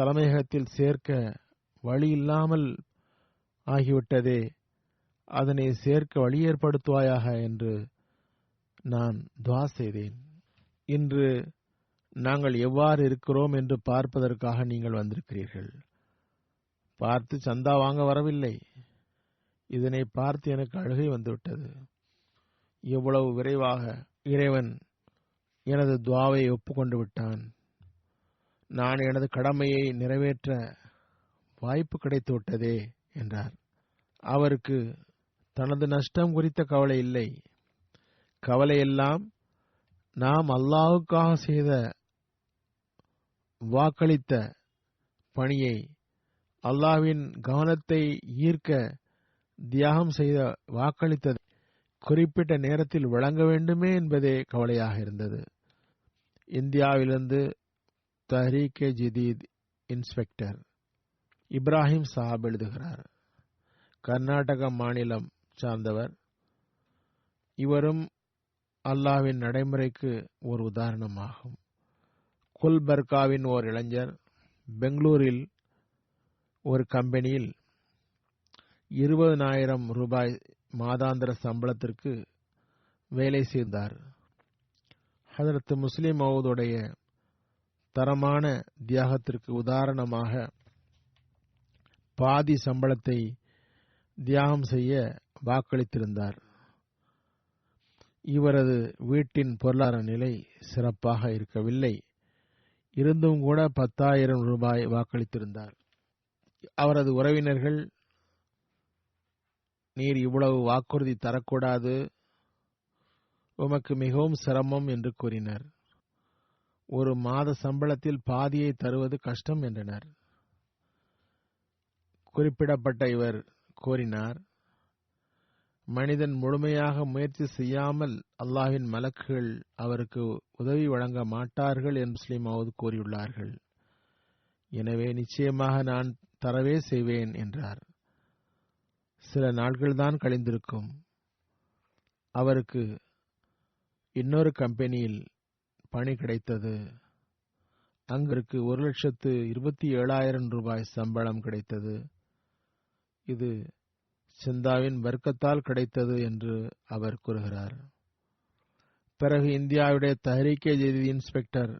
தலைமையகத்தில் சேர்க்க வழி இல்லாமல் ஆகிவிட்டதே, அதனை சேர்க்க வழி ஏற்படுத்துவாயாக என்று நான் துஆ செய்தேன். இன்று நாங்கள் எவ்வாறு இருக்கிறோம் என்று பார்ப்பதற்காக நீங்கள் வந்திருக்கிறீர்கள். பார்த்து சந்தா வாங்க வரவில்லை. இதனை பார்த்து எனக்கு அழுகை வந்துவிட்டது. எவ்வளவு விரைவாக இறைவன் எனது துஆவை ஒப்புக்கொண்டு விட்டான். நான் எனது கடமையை நிறைவேற்ற வாய்ப்பு கிடைத்து விட்டதே என்றார். அவருக்கு தனது நஷ்டம் குறித்த கவலை இல்லை. கவலையெல்லாம் நாம் அல்லாஹ்வுக்காக செய்த வாக்களித்த பணியை, அல்லாஹ்வின் கவனத்தை ஈர்க்க தியாகம் செய்த வாக்களித்ததை குறிப்பிட்ட நேரத்தில் வழங்க வேண்டுமே என்பதே கவலையாக இருந்தது. இந்தியாவிலிருந்து தஹ்ரீக் ஜதீத் இன்ஸ்பெக்டர் இப்ராஹிம் சாஹிப் எழுதுகிறார். கர்நாடக மாநிலம் சார்ந்தவர். இவரும் அல்லாஹ்வின் நடைமுறைக்கு ஒரு உதாரணமாகும். குல்பர்காவின் ஓர் இளைஞர் பெங்களூரில் ஒரு கம்பெனியில் 20,000 ரூபாய் மாதாந்திர சம்பளத்திற்கு வேலை செய்தார். ஹதரத் முஸ்லிம் மவுதுடைய தரமான தியாகத்திற்கு உதாரணமாக பாதி சம்பளத்தை தியாகம் செய்ய வாக்களித்திருந்தார். இவரது வீட்டின் பொருளாதார நிலை சிறப்பாக இருக்கவில்லை. இருந்தும் கூட 10,000 ரூபாய் வாக்களித்திருந்தார். அவரது உறவினர்கள், நீர் இவ்வளவு வாக்குறுதி தரக்கூடாது, உமக்கு மிகவும் சிரமம் என்று கூறினர். ஒரு மாத சம்பளத்தில் பாதியை தருவது கஷ்டம் என்றனர். குறிப்பிடப்பட்ட இவர் கூறினார், மனிதன் முழுமையாக முயற்சி செய்யாமல் அல்லாஹ்வின் மலக்குகள் அவருக்கு உதவி வழங்க மாட்டார்கள் என்று முஸ்லிம் மவுத் கூறியுள்ளார்கள். எனவே நிச்சயமாக நான் தரவே செய்வேன் என்றார். சில நாட்கள்தான் கழிந்திருக்கும். அவருக்கு இன்னொரு கம்பெனியில் பணி கிடைத்தது. அங்கிற்கு 1,27,000 ரூபாய் சம்பளம் கிடைத்தது. இது சந்தாவின் வர்க்கத்தால் கிடைத்தது என்று அவர் கூறுகிறார். பிறகு இந்தியாவுடைய தஹ்ரீக் ஜதீத் இன்ஸ்பெக்டர்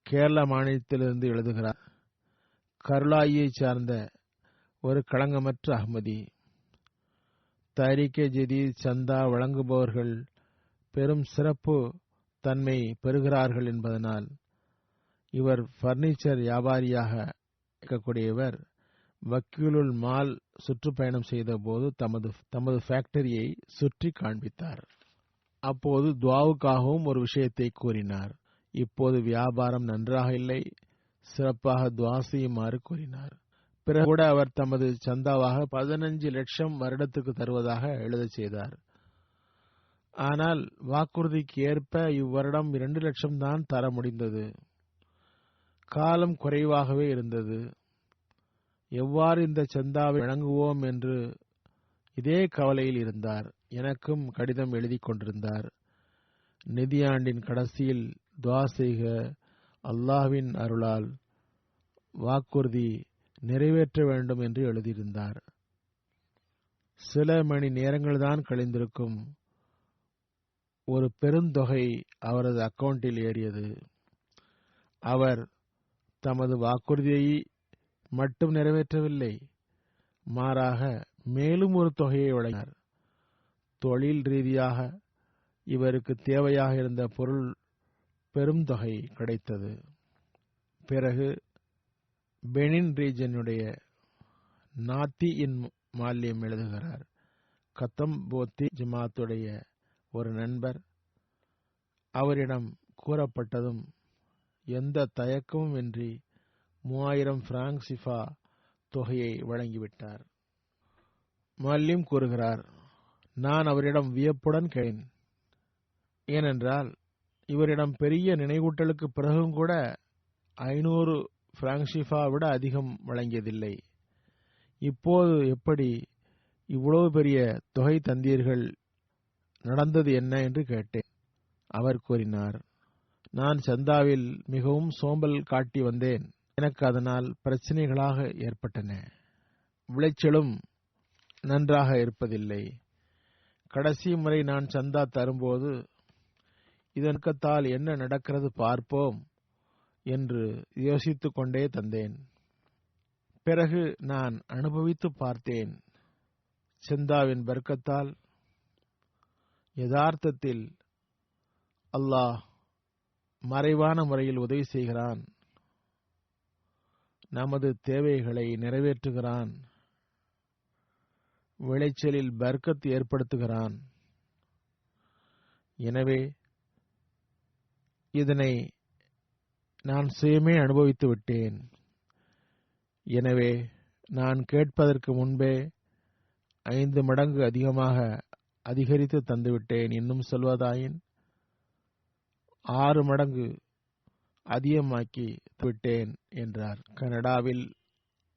கேரள மாநிலத்திலிருந்து எழுதுகிறார். கருளாயியை சார்ந்த ஒரு களங்கமற்ற அஹ்மதி. தஹ்ரீக் ஜதீத் சந்தா வழங்குபவர்கள் பெரும் சிறப்பு தன்மை பெறுகிறார்கள் என்பதனால் இவர் பர்னிச்சர் வியாபாரியாக இருக்கக்கூடியவர் வக்கீலுல் மால் சுற்றுப்பயணம் செய்த போது தமது ஃபேக்டரியை சுற்றி காண்பித்தார். அப்போது துஆவுக்காகவும் ஒரு விஷயத்தை கூறினார். இப்போது வியாபாரம் நன்றாக இல்லை, சிறப்பாக துஆ செய்யுமாறு கூறினார். பிறகு கூட அவர் தமது சந்தாவாக 15 லட்சம் வருடத்துக்கு தருவதாக எழுதச் செய்தார். ஆனால் வாக்குறுதிக்கு ஏற்ப இவ்வருடம் 2 லட்சம் தான் தர முடிந்தது. காலம் குறைவாகவே இருந்தது. எவ்வாறு இந்த சந்தாவை வழங்குவோம் என்று இதே கவலையில் இருந்தார். எனக்கும் கடிதம் எழுதி கொண்டிருந்தார். நிதியாண்டின் கடைசியில் துஆ செய்க, அல்லாஹ்வின் அருளால் வாக்குறுதி நிறைவேற்ற வேண்டும் என்று எழுதியிருந்தார். சில மணி நேரங்கள் தான் கழிந்திருக்கும். ஒரு பெருந்தொகை அவரது அக்கவுண்டில் ஏறியது. அவர் தமது வாக்குறுதியை மட்டும் நிறைவேற்றவில்லை, மாறாக மேலும் ஒரு தொகையை வழங்கினார். தொழில் ரீதியாக இவருக்கு தேவையாக இருந்த பொருள் பெரும் தொகை கிடைத்தது. பிறகு பெனின் ரீஜனுடைய நாத்தி இன் மால்யம் எழுதுகிறார். கத்தம்போத்தி ஜமாத்துடைய ஒரு நண்பர் அவரிடம் கூறப்பட்டதும் எந்த தயக்கமும் இன்றி 3000 பிராங்க் சிஃபா தொகையை வழங்கிவிட்டார். மால்யம் கூறுகிறார், நான் அவரிடம் வியப்புடன் கேட்டேன். ஏனென்றால் இவரிடம் பெரிய நினைவூட்டலுக்கு பிறகும் கூட 500 பிராங்க் சிஃபா விட அதிகம் வழங்கியதில்லை. இப்போது எப்படி இவ்வளவு பெரிய தொகை தந்தீர்கள், நடந்தது என்ன என்று கேட்டேன். அவர் கூறினார், நான் சந்தாவில் மிகவும் சோம்பல் காட்டி வந்தேன். எனக்கு அதனால் பிரச்சனைகளாக ஏற்பட்டன. விளைச்சலும் நன்றாக இருப்பதில்லை. கடைசி முறை நான் சந்தா தரும்போது இதற்கத்தால் என்ன நடக்கிறது பார்ப்போம் என்று யோசித்துக் கொண்டே தந்தேன். பிறகு நான் அனுபவித்து பார்த்தேன். சந்தாவின் பர்க்கத்தால் யதார்த்தத்தில் அல்லாஹ் மறைவான முறையில் உதவி செய்கிறான், நமது தேவைகளை நிறைவேற்றுகிறான், விளைச்சலில் பர்க்கத் ஏற்படுத்துகிறான். எனவே இதனை நான் சுயமே அனுபவித்து விட்டேன். எனவே நான் கேட்பதற்கு முன்பே 5 மடங்கு அதிகமாக அதிகரித்து தந்துவிட்டேன். இன்னும் சொல்வதாயின் 6 மடங்கு அதிகமாக்கி விட்டேன் என்றார். கனடாவில்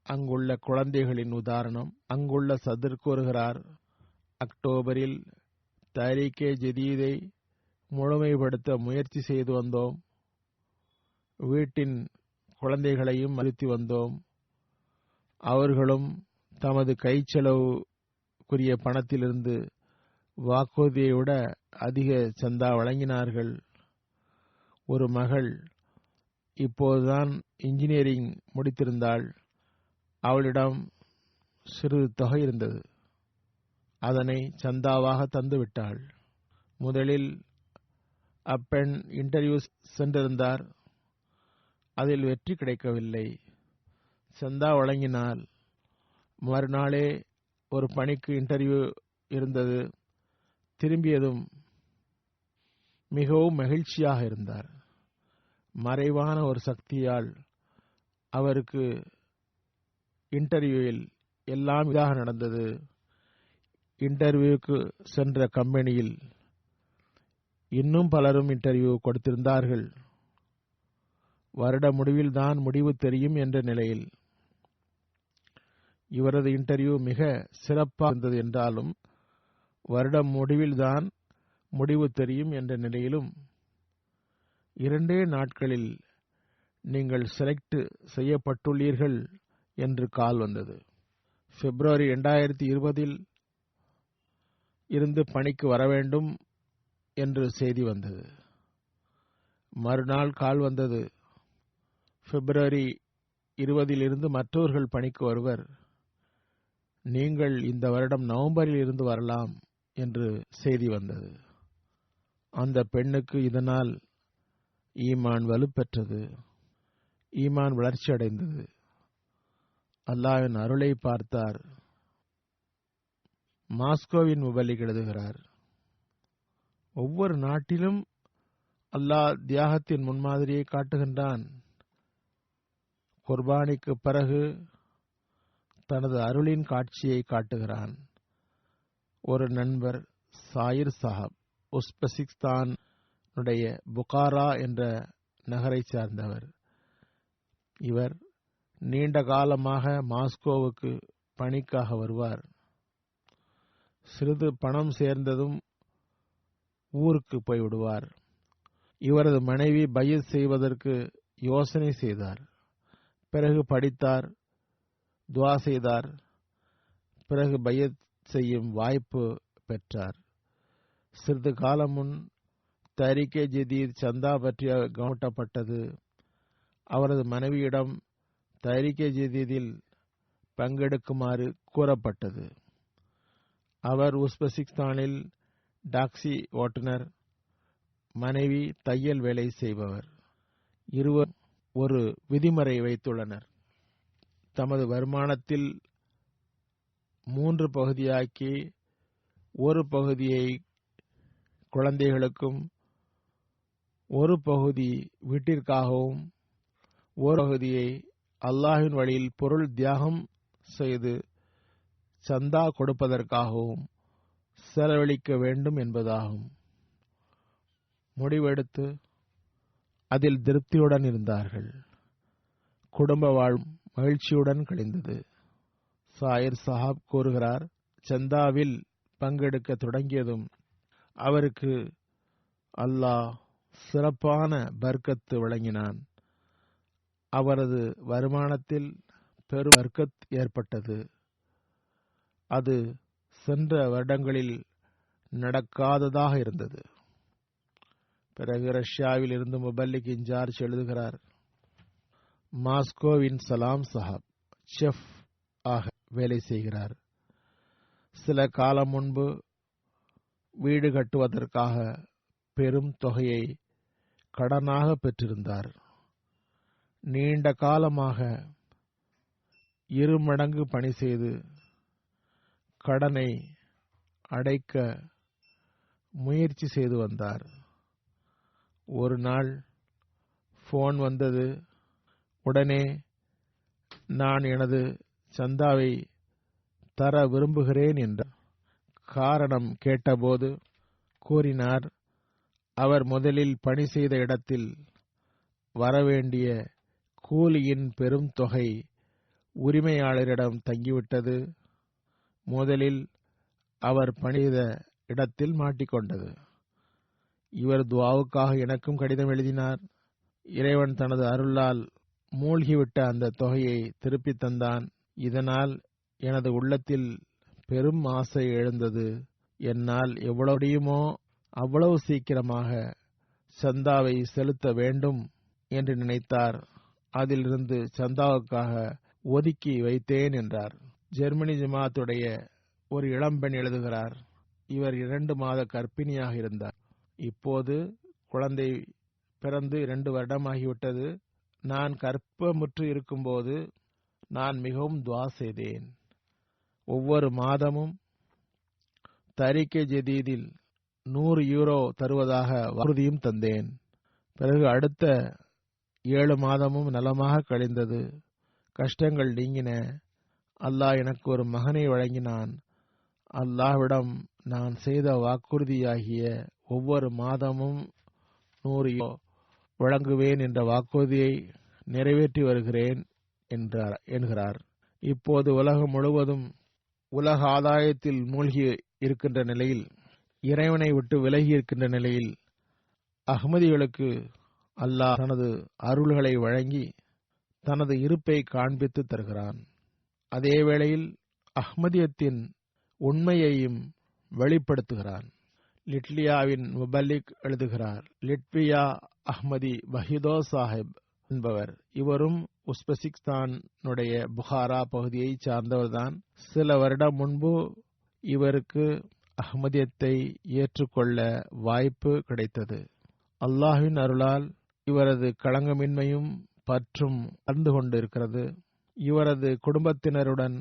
அங்குள்ள குழந்தைகளின் உதாரணம். அங்குள்ள சதர் கூறுகிறார், அக்டோபரில் தஹ்ரீகே ஜதீதை முழுமைப்படுத்த முயற்சி செய்து வந்தோம். வீட்டின் குழந்தைகளையும் அளித்து வந்தோம். அவர்களும் தமது கைச்செலவுக்குரிய பணத்திலிருந்து வாக்குறுதியை விட அதிக சந்தா வழங்கினார்கள். ஒரு மகள் இப்போதுதான் இன்ஜினியரிங் முடித்திருந்தாள். அவளிடம் சிறிது தொகை இருந்தது. அதனை சந்தாவாக தந்துவிட்டாள். முதலில் அப்பெண் இன்டர்வியூ சென்றிருந்தார். அதில் வெற்றி கிடைக்கவில்லை. சந்தா வழங்கினால் மறுநாளே ஒரு பணிக்கு இன்டர்வியூ இருந்தது. திரும்பியதும் மிகவும் மகிழ்ச்சியாக இருந்தார். மறைவான ஒரு சக்தியால் அவருக்கு இன்டர்வியூவில் எல்லாம் இதாக நடந்தது. இன்டர்வியூக்கு சென்ற கம்பெனியில் இன்னும் பலரும் இன்டர்வியூ கொடுத்திருந்தார்கள். வருட முடிவில் தான் முடிவு தெரியும் என்ற நிலையில் இவரது இன்டர்வியூ மிக சிறப்பாக இருந்தது என்றாலும் வருடம் முடிவில் தான் முடிவு தெரியும் என்ற நிலையிலும் 2 நாட்களில் நீங்கள் செலக்ட் செய்யப்பட்டுள்ளீர்கள் என்று கால் வந்தது. பிப்ரவரி 2020 இருந்து பணிக்கு வர வேண்டும் என்று செய்தி வந்தது. மறுநாள் கால் வந்தது, பிப்ரவரி 20 இருந்து மற்றவர்கள் பணிக்கு வருவர், நீங்கள் இந்த வருடம் நவம்பரில் இருந்து வரலாம் என்று செய்தி வந்தது. அந்த பெண்ணுக்கு இதனால் ஈமான் வலுப்பெற்றது, ஈமான் வளர்ச்சி அடைந்தது. அல்லாஹ்வின் அருளை பார்த்தார். மாஸ்கோவின் முபல்லிக் எழுதுகிறார், ஒவ்வொரு நாட்டிலும் அல்லாஹ் தியாகத்தின் முன்மாதிரியை காட்டுகின்றான். குர்பானிக்கு பிறகு தனது அருளின் காட்சியை காட்டுகிறான். ஒரு நண்பர் சாயிர் சாஹப் உஸ்பெசிஸ்தான் புகாரா என்ற நகரை சார்ந்தவர். இவர் நீண்ட காலமாக மாஸ்கோவுக்கு பணிக்காக வருவார். சிறிது பணம் சேர்ந்ததும் ஊருக்கு போய்விடுவார். இவரது மனைவி பையத் செய்வதற்கு யோசனை செய்தார். பிறகு படித்தார், துவா செய்தார். பிறகு பையத் செய்யும் வாய்ப்பு பெற்றார். சிறிது காலம் முன் தஹ்ரீகே ஜதீத் சந்தா பற்றி கவனிக்கப்பட்டது. அவரது மனைவியிடம் தஹ்ரீகே ஜதீதில் பங்கெடுக்குமாறு கூறப்பட்டது. அவர் உஸ்பெசிஸ்தானில் டாக்ஸி ஓட்டுநர், மனைவி தையல் வேலை செய்பவர். இருவர் ஒரு விதிமுறை வைத்துள்ளனர். தமது வருமானத்தில் 3 பகுதியாக்கி ஒரு பகுதியை குழந்தைகளுக்கும், ஒரு பகுதி வீட்டிற்காகவும், ஒரு பகுதியை அல்லாஹ்வின் வழியில் பொருள் தியாகம் செய்து சந்தா கொடுப்பதற்காகவும் செலவழிக்க வேண்டும் என்பதாகும். முடிவெடுத்து அதில் திருப்தியுடன் இருந்தார்கள். குடும்ப வாழ் மகிழ்ச்சியுடன் கழிந்தது. சாயிர் சாஹப் கூறுகிறார், சந்தாவில் பங்கெடுக்க தொடங்கியதும் அவருக்கு அல்லாஹ் சிறப்பான பர்க்கத்து வழங்கினான். அவரது வருமானத்தில் பெரும் வர்க்கத் ஏற்பட்டது. அது சென்ற வருடங்களில் நடக்காததாக இருந்தது. பிறகு ரஷ்யாவில் இருந்து முபல்லிக் இன்சார்ஜ் எழுதுகிறார், மாஸ்கோவின் சலாம் சஹாப் செஃப் ஆக வேலை செய்கிறார். சில காலம் முன்பு வீடு கட்டுவதற்காக பெரும் தொகையை கடனாக பெற்றிருந்தார். நீண்ட காலமாக 2 மடங்கு பணி செய்து கடனை அடைக்க முயற்சி செய்து வந்தார். ஒரு நாள் போன் வந்தது. உடனே நான் எனது சந்தாவை தர விரும்புகிறேன் என்ற காரணம் கேட்டபோது கூறினார், அவர் முதலில் பணி செய்த இடத்தில் வரவேண்டிய கூலியின் பெரும் தொகை உரிமையாளரிடம் தங்கிவிட்டது. முதலில் அவர் பணி செய்த இடத்தில் மாட்டிக்கொண்டது. இவர் துவாவுக்காக எனக்கும் கடிதம் எழுதினார். இறைவன் தனது அருளால் மூழ்கிவிட்ட அந்த தொகையை திருப்பி தந்தான். இதனால் எனது உள்ளத்தில் பெரும் ஆசை எழுந்தது. என்னால் எவ்வளவு முடியுமோ அவ்வளவு சீக்கிரமாக சந்தாவை செலுத்த வேண்டும் என்று நினைத்தார். அதிலிருந்து சந்தாவுக்காக ஒதுக்கி வைத்தேன் என்றார். ஜெர்மனி ஜமாத்துடைய ஒரு இளம்பெண் எழுதுகிறார், இவர் 2 மாத கர்ப்பிணியாக இருந்தார். இப்போது குழந்தை பிறந்து 2 வருடமாகிவிட்டது. நான் கர்ப்பமுற்று இருக்கும்போது நான் மிகவும் துவா செய்தேன். ஒவ்வொரு மாதமும் தரீக்கே ஜதீதில் €100 தருவதாக வாக்குறுதியும் தந்தேன். பிறகு அடுத்த 7 மாதமும் நலமாக கழிந்தது. கஷ்டங்கள் நீங்கின. அல்லாஹ் எனக்கு ஒரு மகனை வழங்கினான். அல்லாஹ்விடம் நான் செய்த வாக்குறுதியாகிய ஒவ்வொரு மாதமும் €100 வழங்குவேன் என்ற வாக்குறுதியை நிறைவேற்றி வருகிறேன் என்கிறார். இப்போது உலகம் முழுவதும் உலக ஆதாயத்தில் மூழ்கி இருக்கின்ற நிலையில், இறைவனை விட்டு விலகி இருக்கின்ற நிலையில், அஹ்மதிகளுக்கு அல்லாஹ் தனது அருள்களை வழங்கி தனது இருப்பை காண்பித்து தருகிறான். அதே வேளையில் அஹ்மதியத்தின் உண்மையையும் வெளிப்படுத்துகிறான். லிட்லியாவின் முபல்லிக் எழுதுகிறார், லிட்வியா அஹ்மதி வஹிதோ சாஹிப் என்பவர். இவரும் உஸ்பெகிஸ்தானுடைய புகாரா பகுதியை சார்ந்தவர்தான். சில வருடம் முன்பு இவருக்கு அஹ்மதியத்தை ஏற்றுக்கொள்ள வாய்ப்பு கிடைத்தது. அல்லாஹ்வின் அருளால் இவரது களங்கமின்மையும் பற்றும் வளர்ந்து கொண்டிருக்கிறது. இவரது குடும்பத்தினருடன்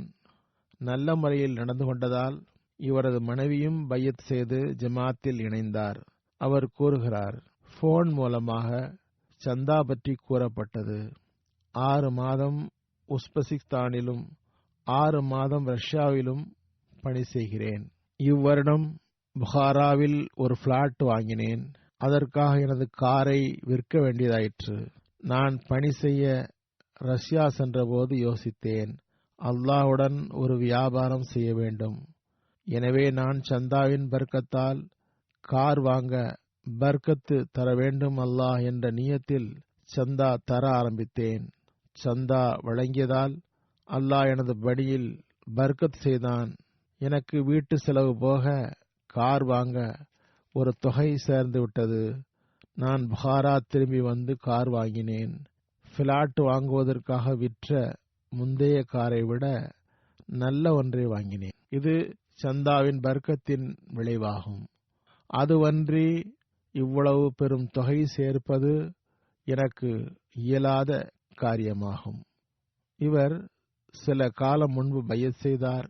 நல்ல முறையில் நடந்து கொண்டதால் இவரது மனைவியும் பையத் செய்து ஜமாத்தில் இணைந்தார். அவர் கூறுகிறார், போன் மூலமாக சந்தா பற்றி கூறப்பட்டது. 6 மாதம் உஸ்பெகிஸ்தானிலும் 6 மாதம் ரஷ்யாவிலும் பணி செய்கிறேன். இவ்வருடம் புகாராவில் ஒரு பிளாட் வாங்கினேன். அதற்காக எனது காரை விற்க வேண்டியதாயிற்று. நான் பணி செய்ய ரஷ்யா சென்றபோது யோசித்தேன், அல்லாஹ்வுடன் ஒரு வியாபாரம் செய்ய வேண்டும். எனவே நான் சந்தாவின் பர்க்கத்தால் கார் வாங்க பர்க்கத்து தர வேண்டும் அல்லாஹ் என்ற நியத்தில் சந்தா தர ஆரம்பித்தேன். சந்தா வழங்கியதால் அல்லாஹ் எனது பணியில் பர்க்கத் செய்தான். எனக்கு வீட்டு செலவு போக கார் வாங்க ஒரு தொகை சேர்ந்து விட்டது. நான் புகாரா திரும்பி வந்து கார் வாங்கினேன். பிளாட் வாங்குவதற்காக விற்ற முந்தைய காரை விட நல்ல ஒன்றை வாங்கினேன். இது சந்தாவின் பர்க்கத்தின் விளைவாகும். அதுவன்றி இவ்வளவு பெரும் தொகை சேர்ப்பது எனக்கு இயலாத காரியமாகும். இவர் சில காலம் முன்பு பையத் செய்தார்.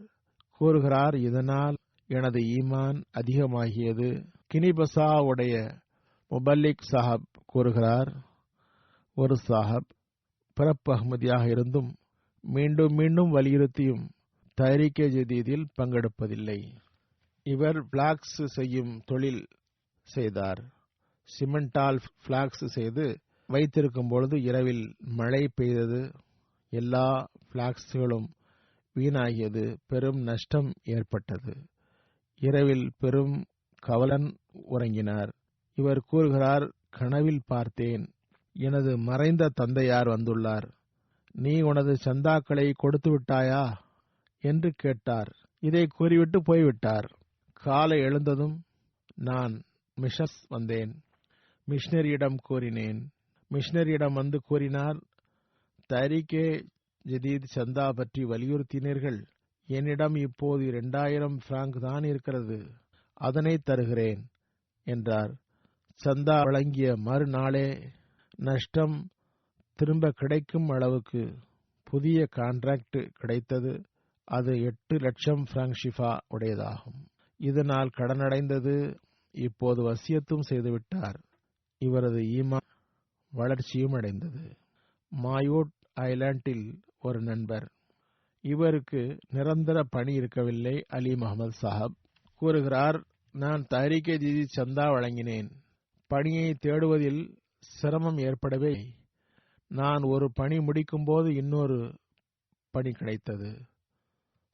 கூறுகிறார், இதனால் எனது ஈமான் அதிகமாகியது. கினிபசாவுடைய முபல்லிக் சாஹப் கூறுகிறார், ஒரு சாஹப் பிறப்பு அஹ்மதியாக இருந்தும் மீண்டும் மீண்டும் வலியுறுத்தியும் தஹ்ரீக்கே ஜதீதில் பங்கெடுப்பதில்லை. இவர் பிளாக்ஸ் செய்யும் தொழில் செய்தார். சிமெண்டால் பிளாக்ஸ் செய்து வைத்திருக்கும் பொழுது இரவில் மழை பெய்தது. எல்லா பிளாக்ஸ்களும் வீணாகியது. பெரும் நஷ்டம் ஏற்பட்டது. இரவில் பெரும் கவலன் உறங்கினார். இவர் கூறுகிறார், கனவில் பார்த்தேன், எனது மறைந்த தந்தையார் வந்துள்ளார். நீ உனது சந்தாக்களை கொடுத்து விட்டாயா என்று கேட்டார். இதை கூறிவிட்டு போய்விட்டார். காலை எழுந்ததும் நான் மிஷஸ் வந்தேன். மிஷனரியிடம் கூறினேன். மிஷனரியிடம் வந்து கூறினார், தரீகே ஜதீத் சந்தா பற்றி வலியுறுத்தினீர்கள். என்னிடம் இப்போது 2000 பிராங்க் தான் இருக்கிறது, அதனை தருகிறேன் என்றார். சந்தா வழங்கிய மறுநாளே நஷ்டம் திரும்ப கிடைக்கும் அளவுக்கு புதிய கான்ட்ராக்ட் கிடைத்தது. அது 8 லட்சம் பிராங்க் ஷிஃபா உடையதாகும். இதனால் கடனடைந்தது. இப்போது வசியத்தும் செய்துவிட்டார். இவரது ஈமான் வளர்ச்சியும் அடைந்தது. மாயோட் ஐலாண்டில் ஒரு நண்பர், இவருக்கு நிரந்தர பணி இருக்கவில்லை. அலி முகமது சாஹப் கூறுகிறார், நான் தஹ்ரீகே ஜதீத் சந்தா வழங்கினேன். பணியை தேடுவதில் சிரமம் ஏற்படவே நான் ஒரு பணி முடிக்கும் போது இன்னொரு பணி கிடைத்தது.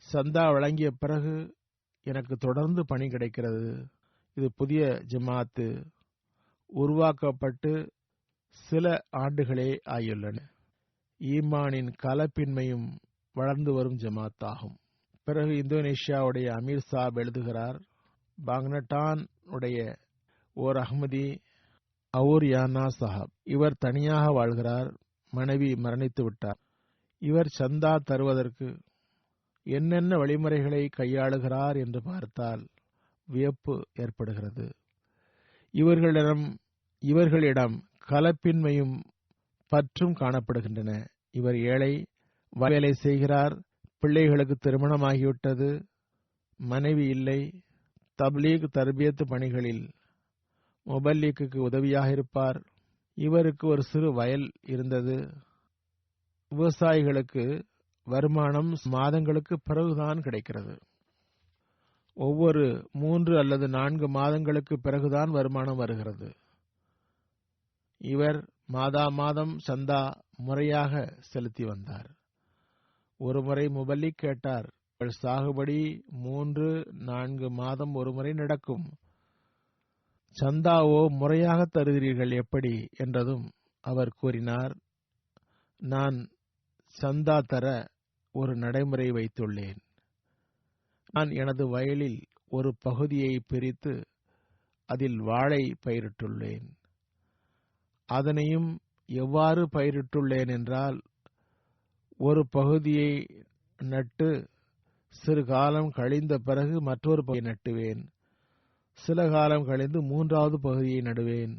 சந்தா வழங்கிய பிறகு எனக்கு தொடர்ந்து பணி கிடைக்கிறது. இது புதிய ஜமாத்து உருவாக்கப்பட்டு சில ஆண்டுகளே ஆகியுள்ளன. ஈமானின் கலப்பின்மையும் வளர்ந்து வரும் ஜமாத் ஆகும். பிறகு இந்தோனேஷியாவுடைய அமீர் சாப் எழுதுகிறார், பாங்னட்டான் உடைய ஓர் அஹ்மதி அவுர் யானா சாஹப், இவர் தனியாக வாழ்கிறார். மனைவி மரணித்து விட்டார். இவர் சந்தா தருவதற்கு என்னென்ன வழிமுறைகளை கையாளுகிறார் என்று பார்த்தால் வியப்பு ஏற்படுகிறது. இவர்களிடம் கலப்பின்மையும் பற்றும் காணப்படுகின்றன. இவர் ஏழை, வேலை செய்கிறார், பிள்ளைகளுக்கு திருமணமாகிவிட்டது, மனைவி இல்லை, தப்லீக் தர்பியத் பணிகளில் முபல்லிக்கு உதவியாக இருப்பார். இவருக்கு ஒரு சிறு வயல் இருந்தது. விவசாயிகளுக்கு வருமானம் மாதங்களுக்கு பிறகுதான் கிடைக்கிறது. ஒவ்வொரு 3 அல்லது 4 மாதங்களுக்கு பிறகுதான் வருமானம் வருகிறது. இவர் மாதம் சந்தா முறையாக செலுத்தி வந்தார். ஒருமுறை முபல்லிக் கேட்டார், சாகுபடி 3-4 மாதம் ஒருமுறை நடக்கும், சந்தாவோ முறையாக தருகிறீர்கள் எப்படி என்றதும் அவர் கூறினார், நான் சந்தா தர ஒரு நடைமுறை வைத்துள்ளேன். நான் எனது வயலில் ஒரு பகுதியை பிரித்து அதில் வாழை பயிரிட்டுள்ளேன். அதனையும் எவ்வாறு பயிரிட்டுள்ளேன் என்றால், ஒரு பகுதியை நட்டு சிறு காலம் கழிந்த பிறகு மற்றொரு பகுதியை நட்டுவேன். சில காலம் கழிந்து 3வது பகுதியை நடுவேன்.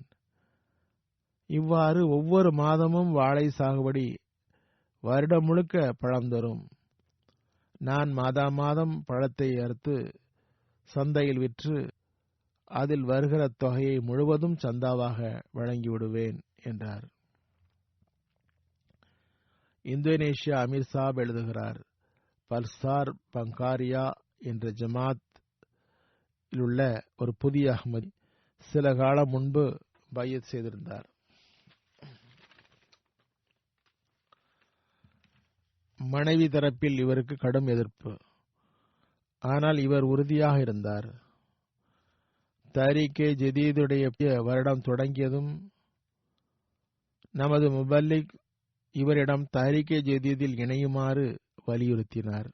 இவ்வாறு ஒவ்வொரு மாதமும் வாழை சாகுபடி வருடம் முழுக்க பழம் தரும். நான் மாதம் பழத்தை அறுத்து சந்தையில் விற்று அதில் வருகிற தொகையை முழுவதும் சந்தாவாக வழங்கிவிடுவேன் என்றார். இந்தோனேஷியா அமீர் சாப் எழுதுகிறார், பல்சார் பங்காரியா என்ற ஜமாத் உள்ள ஒரு புதிய அஹ்மதி சில காலம் முன்பு பையத் செய்திருந்தார். மனைவி தரப்பில் இவருக்கு கடும் எதிர்ப்பு. ஆனால் இவர் உறுதியாக இருந்தார். தரீகே ஜதீதுடைய வருடம் தொடங்கியதும் நமது முபல்லிக் இவரிடம் தரீகே ஜதீதில் இணையுமாறு வலியுறுத்தினார்.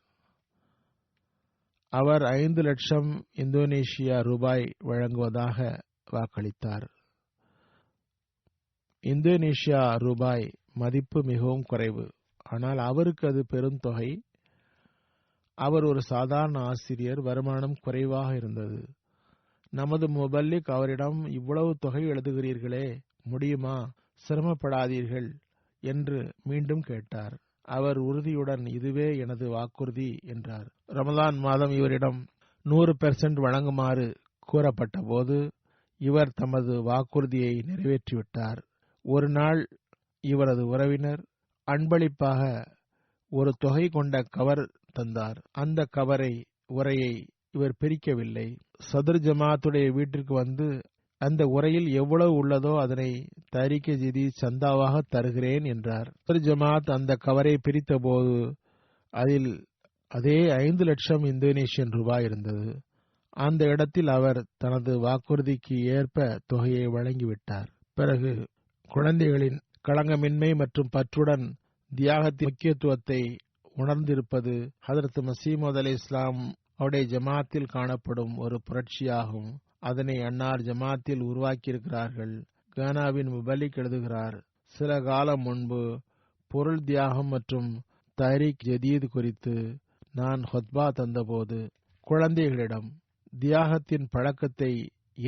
அவர் 5 லட்சம் இந்தோனேஷியா ரூபாய் வழங்குவதாக வாக்களித்தார். இந்தோனேஷியா ரூபாய் மதிப்பு மிகவும் குறைவு. ஆனால் அவருக்கு அது பெரும் தொகை. அவர் ஒரு சாதாரண ஆசிரியர், வருமானம் குறைவாக இருந்தது. நமது முபல்லிக் அவரிடம், இவ்வளவு தொகை எழுதுகிறீர்களே, முடியுமா, சிரமப்படாதீர்கள் என்று மீண்டும் கேட்டார். அவர் உறுதியுடன், இதுவே எனது வாக்குறுதி என்றார். ரமலான் மாதம் இவரிடம் 100% வழங்குமாறு கூறப்பட்ட போது இவர் தமது வாக்குறுதியை நிறைவேற்றிவிட்டார். ஒரு நாள் இவரது உறவினர் அன்பளிப்பாக ஒரு தொகை கொண்ட கவர் தந்தார். அந்த உரையை இவர் பிரிக்கவில்லை. சதுர் ஜமாத்துடைய வீட்டிற்கு வந்து, அந்த உரையில் எவ்வளவு உள்ளதோ அதனை தரீகே ஜதீத் சந்தாவாக தருகிறேன் என்றார். சதுர் ஜமாத் அந்த கவரை பிரித்த போது அதில் அதே 5 லட்சம் இந்தோனேஷியன் ரூபாய் இருந்தது. அந்த இடத்தில் அவர் தனது வாக்குறுதிக்கு ஏற்ப தொகையை வழங்கிவிட்டார். பிறகு குழந்தைகளின் களங்கமின்மை மற்றும் பற்றுடன் தியாகத்தின் முக்கியத்துவத்தை உணர்ந்திருப்பது ஹதரத் மசீமது அலைஹிஸ்ஸலாம் அவருடைய ஜமாத்தில் காணப்படும் ஒரு புரட்சியாகும். அதனை அன்னார் ஜமாத்தில் உருவாக்கியிருக்கிறார்கள். கானாவின் முபல்லிக் எழுதுகிறார், சில காலம் முன்பு பொருள் தியாகம் மற்றும் தஹ்ரீக் ஜதீத் குறித்து நான் ஹுத்பா தந்தபோது குழந்தைகளிடம் தியாகத்தின் பழக்கத்தை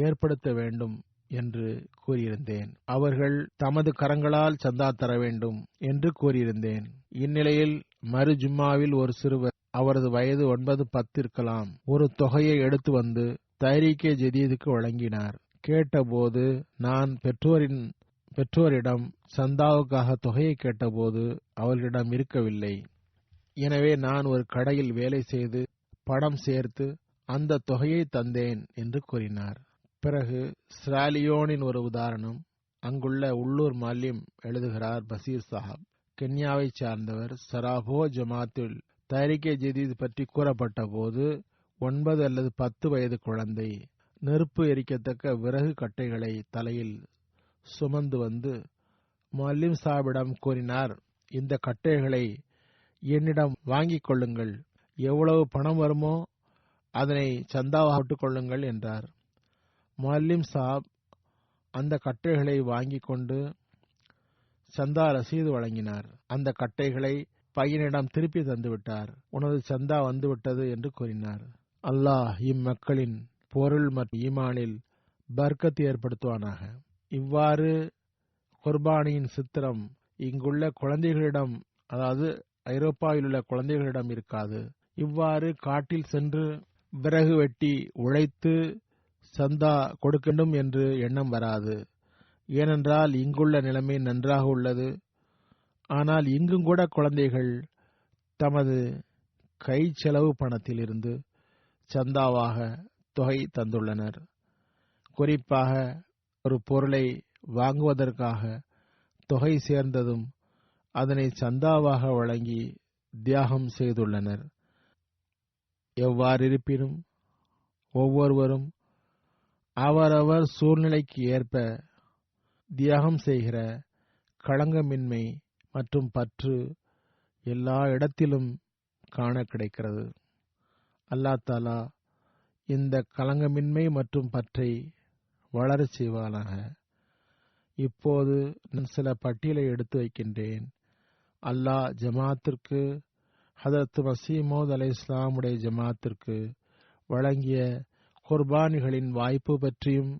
ஏற்படுத்த வேண்டும் என்று கூறியிருந்தேன். அவர்கள் தமது கரங்களால் சந்தா தர வேண்டும் என்று கூறியிருந்தேன். இந்நிலையில் மறு ஜும்மாவில் ஒரு சிறுவர், அவரது வயது 9-10 இருக்கலாம், ஒரு தொகையை எடுத்து வந்து தஹ்ரீக்கே ஜதீதுக்கு வழங்கினார். கேட்டபோது நான் பெற்றோரிடம் சந்தாவுக்காக தொகையை கேட்டபோது அவர்களிடம் இருக்கவில்லை. எனவே நான் ஒரு கடையில் வேலை செய்து பணம் சேர்த்து அந்த தொகையை தந்தேன் என்று கூறினார். பிறகு ஸ்ராலியோனின் ஒரு உதாரணம். அங்குள்ள உள்ளூர் மால்யம் எழுதுகிறார், பசீர் சாஹப் கென்யாவை சார்ந்தவர். சராபோ ஜமாத்தில் தஹ்ரீக்கே ஜதீத் பற்றி கூறப்பட்ட போது 9 அல்லது 10 வயது குழந்தை நெருப்பு எரிக்கத்தக்க விறகு கட்டைகளை தலையில் சுமந்து வந்து முஅல்லிம் சாஹிபிடம் கூறினார், இந்த கட்டைகளை என்னிடம் வாங்கிக் கொள்ளுங்கள், எவ்வளவு பணம் வருமோ அதனை சந்தாவாக விட்டுக் கொள்ளுங்கள் என்றார். முஅல்லிம் சாஹிப் அந்த கட்டைகளை வாங்கிக் கொண்டு சந்தா ரசீது வழங்கினார். அந்த கட்டைகளை பையனிடம் திருப்பி தந்துவிட்டார். உனது சந்தா வந்துவிட்டது என்று கூறினார். அல்லாஹ் இம்மக்களின் பொருள் மற்றும் ஈமானில் பர்க்கத் ஏற்படுத்துவானாக. இவ்வாறு குர்பானியின் சித்திரம் இங்குள்ள குழந்தைகளிடம், அதாவது ஐரோப்பாவில் உள்ள குழந்தைகளிடம் இருக்காது. இவ்வாறு காட்டில் சென்று விறகு வெட்டி உழைத்து சந்தா கொடுக்க வேண்டும் என்று எண்ணம் வராது. ஏனென்றால் இங்குள்ள நிலைமை நன்றாக உள்ளது. ஆனால் இங்கும் கூட குழந்தைகள் தமது கை செலவு பணத்தில் இருந்து சந்தாவாக தொகை தந்துள்ளனர். குறிப்பாக ஒரு பொருளை வாங்குவதற்காக தொகை சேர்ந்ததும் அதனை சந்தாவாக வழங்கி தியாகம் செய்துள்ளனர். எவ்வாறிருப்பினும் ஒவ்வொருவரும் அவரவர் சூழ்நிலைக்கு ஏற்ப தியாகம் செய்கிற களங்கமின்மை மற்றும் பற்று எல்லா இடத்திலும் காண கிடைக்கிறது. அல்லாஹ் தஆலா இந்த களங்கமின்மை மற்றும் பற்றை வளரச் செய்வானாக. இப்போது நான் சில பட்டியலை எடுத்து வைக்கின்றேன். அல்லாஹ் ஜமாத்திற்கு, ஹதரத் மஸீஹ் மவ்ஊத் அலைஹிஸ்ஸலாமுடைய ஜமாத்திற்கு வழங்கிய குர்பானிகளின் வாய்ப்பு பற்றியும்,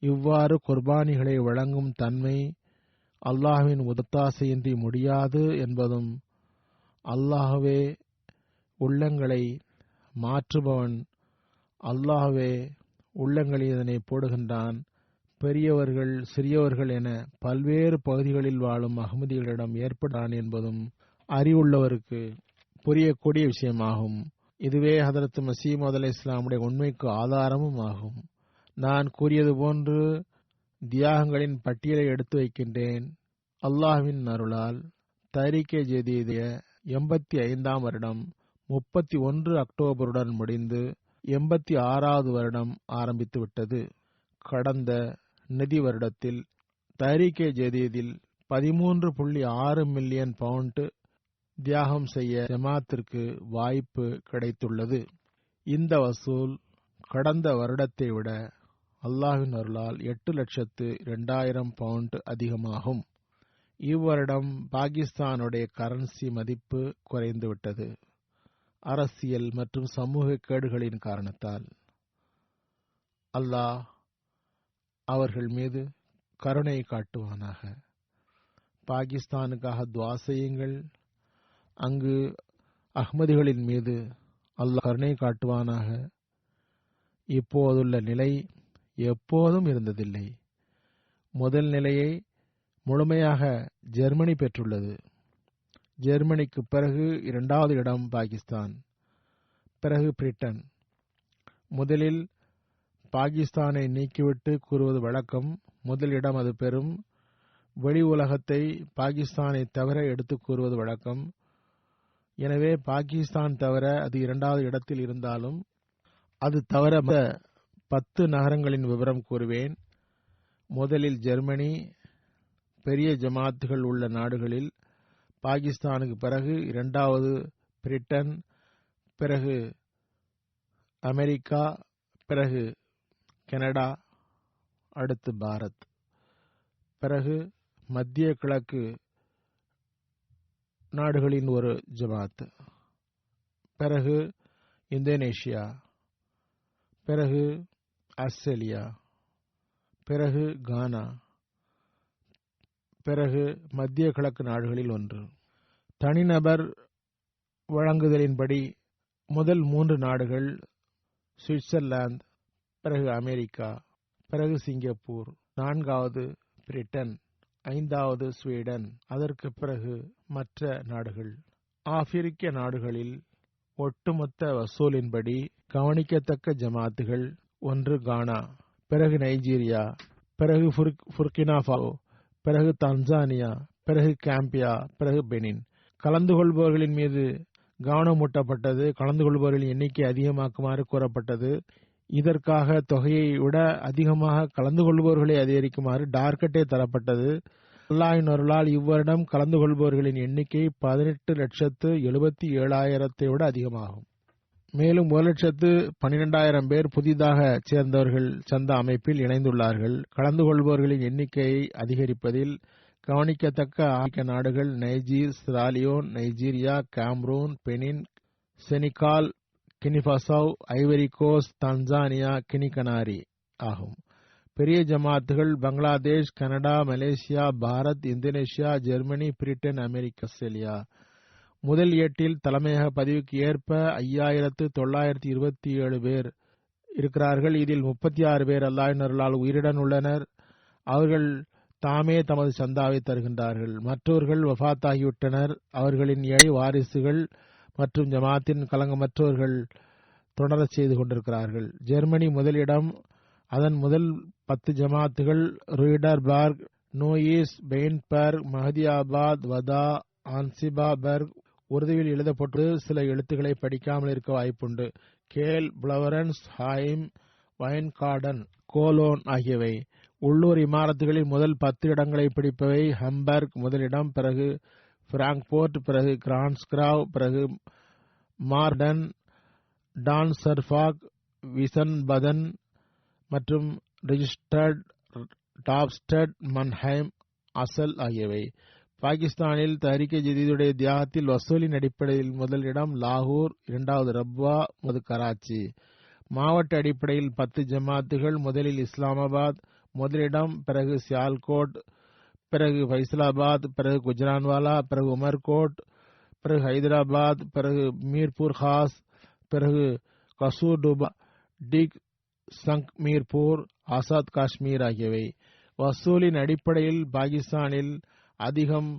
இவ்வாறு குர்பானிகளை வழங்கும் தன்மை அல்லாஹ்வின் ஒத்தாசையின்றி முடியாது என்பதும், அல்லாஹ்வே உள்ளங்களை மாற்றுபவன், அல்லாஹ்வே உள்ளங்களில் இதனை போடுகின்றான், பெரியவர்கள் சிறியவர்கள் என பல்வேறு பகுதிகளில் வாழும் அஹ்மதிகளிடம் ஏற்பட்டான் என்பதும் அறிவுள்ளவருக்கு புரியக்கூடிய விஷயமாகும். இதுவே ஹதரத் மஸீஹ் மவ்ஊத் அலைஹிஸ்ஸலாமுடைய உண்மைக்கு ஆதாரமும் ஆகும். நான் கூறியது போன்று தியாகங்களின் பட்டியலை எடுத்து வைக்கின்றேன். அல்லாஹ்வின் அருளால் தஹ்ரீக்கே ஜதீத் 85ஆம் வருடம் 31 அக்டோபருடன் முடிந்து 86வது வருடம் ஆரம்பித்து விட்டது. கடந்த நிதி வருடத்தில் தஹ்ரீக்கே ஜதீதில் 13.6 மில்லியன் பவுண்ட் தியாகம் செய்ய ஜமாத்திற்கு வாய்ப்பு கிடைத்துள்ளது. இந்த வசூல் கடந்த வருடத்தை விட அல்லாஹ்வின் அருளால் 8,02,000 பவுண்ட் அதிகமாகும். இவ்வருடம் பாகிஸ்தானுடைய கரன்சி மதிப்பு குறைந்துவிட்டது. அரசியல் மற்றும் சமூக கேடுகளின் காரணத்தால். அல்லாஹ் அவர்கள் மீது கருணை காட்டுவானாக. பாகிஸ்தானுக்காக துஆ செய்யுங்கள். அங்கு அஹ்மதிகளின் மீது அல்லாஹ் கருணை காட்டுவானாக. இப்போதுள்ள நிலை எப்போதும் இருந்ததில்லை. முதல் நிலையை முழுமையாக ஜெர்மனி பெற்றுள்ளது. ஜெர்மனிக்கு பிறகு 2வது இடம் பாகிஸ்தான், பிறகு பிரிட்டன். முதலில் பாகிஸ்தானை நீக்கிவிட்டு கூறுவது வழக்கம். முதலிடம் அது பெறும். வெளி உலகத்தை பாகிஸ்தானை தவிர எடுத்து கூறுவது வழக்கம். எனவே பாகிஸ்தான் தவிர அது 2வது இடத்தில் இருந்தாலும், அது தவிர 10 நகரங்களின் விவரம் கூறுவேன். முதலில் ஜெர்மனி, பெரிய ஜமாத்துகள் உள்ள நாடுகளில் பாகிஸ்தானுக்கு பிறகு இரண்டாவது பிரிட்டன், பிறகு அமெரிக்கா, பிறகு கனடா, அடுத்து பாரத், பிறகு மத்திய கிழக்கு நாடுகளின் ஒரு ஜமாத், பிறகு இந்தோனேஷியா, பிறகு ஆஸ்திரேலியா, பிறகு கானா, பிறகு மத்திய கிழக்கு நாடுகளில் ஒன்று. தனிநபர் வழங்குதலின்படி முதல் 3 நாடுகள் சுவிட்சர்லாந்து, பிறகு அமெரிக்கா, பிறகு சிங்கப்பூர், 4வது பிரிட்டன், 5வது ஸ்வீடன், அதற்கு பிறகு மற்ற நாடுகள். ஆப்பிரிக்க நாடுகளில் ஒட்டுமொத்த வசூலின்படி கவனிக்கத்தக்க ஜமாத்துகள்: 1 கானா, பிறகு நைஜீரியா, பிறகு புர்கினா ஃபாசோ, பிறகு தன்சானியா, பிறகு காம்பியா, பிறகு பெனின். கலந்து கொள்பவர்களின் மீது கவனமூட்டப்பட்டது. கலந்து கொள்பவர்களின் எண்ணிக்கை அதிகமாக்குமாறு கூறப்பட்டது. இதற்காக தொகையை விட அதிகமாக கலந்து கொள்பவர்களை அதிகரிக்குமாறு டார்கெட்டே தரப்பட்டது. அல்லாஹ்வின் அருளால் இவ்வருடம் கலந்து கொள்பவர்களின் எண்ணிக்கை 18,77,000 விட அதிகமாகும். மேலும் 1,12,000 பேர் புதிதாக சேர்ந்தவர்கள் சந்தா அமைப்பில் இணைந்துள்ளார்கள். கலந்து கொள்பவர்களின் எண்ணிக்கையை அதிகரிப்பதில் கவனிக்கத்தக்க ஆப்பிரிக்க நாடுகள் Niger, Sierra Leone, Nigeria, Cameroon, Benin, Senegal, Guinea-Bissau, Ivory Coast, Tanzania, Guinea Conakry ஆகும். பெரிய ஜமாத்துகள் Bangladesh, Canada, Malaysia, Bharat, Indonesia, Germany, Britain, America, Australia. முதல் ஏட்டில் தலைமையக பதிவுக்கு ஏற்ப 5,927 பேர் இருக்கிறார்கள். இதில் 36 பேர் அல்லாஹ்வின் அருளால் உயிருடன் உள்ளனர். அவர்கள் தாமே தமது சந்தாவை தருகின்றார்கள். மற்றவர்கள் வஃபாத்தாகிவிட்டனர். அவர்களின் ஏழை வாரிசுகள் மற்றும் ஜமாத்தின் கலங்கமற்றவர்கள் தொடரச் செய்து கொண்டிருக்கிறார்கள். ஜெர்மனி முதலிடம். அதன் முதல் 10 ஜமாத்துகள் ரூய்டர்பர்க், நோயிஸ், பெயின்பர்க், மஹதியாபாத், வதா, ஆன்சிபாபர்க். உருதுவில் எழுதப்பட்டு சில எழுத்துக்களை படிக்காமல் இருக்க வாய்ப்புண்டு. கேல், பிளவரன்ஸ், ஹாய்ம், வைன்கார்டன், கோலோன் ஆகியவை. உள்ளூர் இமாரத்துகளில் முதல் 10 இடங்களை பிடிப்பவை ஹம்பர்க் முதலிடம், பிறகு பிராங்க்போர்ட், பிறகு கிரான்ஸ்கிராவ், பிறகு மார்டன், டான்சர்ஃபாக், விசன்பதன் மற்றும் ரிஜிஸ்டர்ட், டாப்ஸ்டட், மன்ஹைம், அசல் ஆகியவை. பாகிஸ்தானில் தஹ்ரீக் ஜதீதுடைய தியாகத்தில் வசூலின் அடிப்படையில் முதலிடம் லாகூர், 2வது ரப்வா, 3வது கராச்சி. மாவட்ட அடிப்படையில் 10 ஜமாத்துகள். முதலில் இஸ்லாமாபாத் முதலிடம், பிறகு சியால்கோட், பிறகு ஃபைசலாபாத், பிறகு குஜ்ரான்வாலா, பிறகு உமர்கோட், பிறகு ஹைதராபாத், பிறகு மீர்பூர் காஸ், பிறகு கசூர்டுபா, டிக், சங்க் மீர்பூர், ஆசாத் காஷ்மீர் ஆகியவை. வசூலின் அடிப்படையில் பாகிஸ்தானில் அதிகம்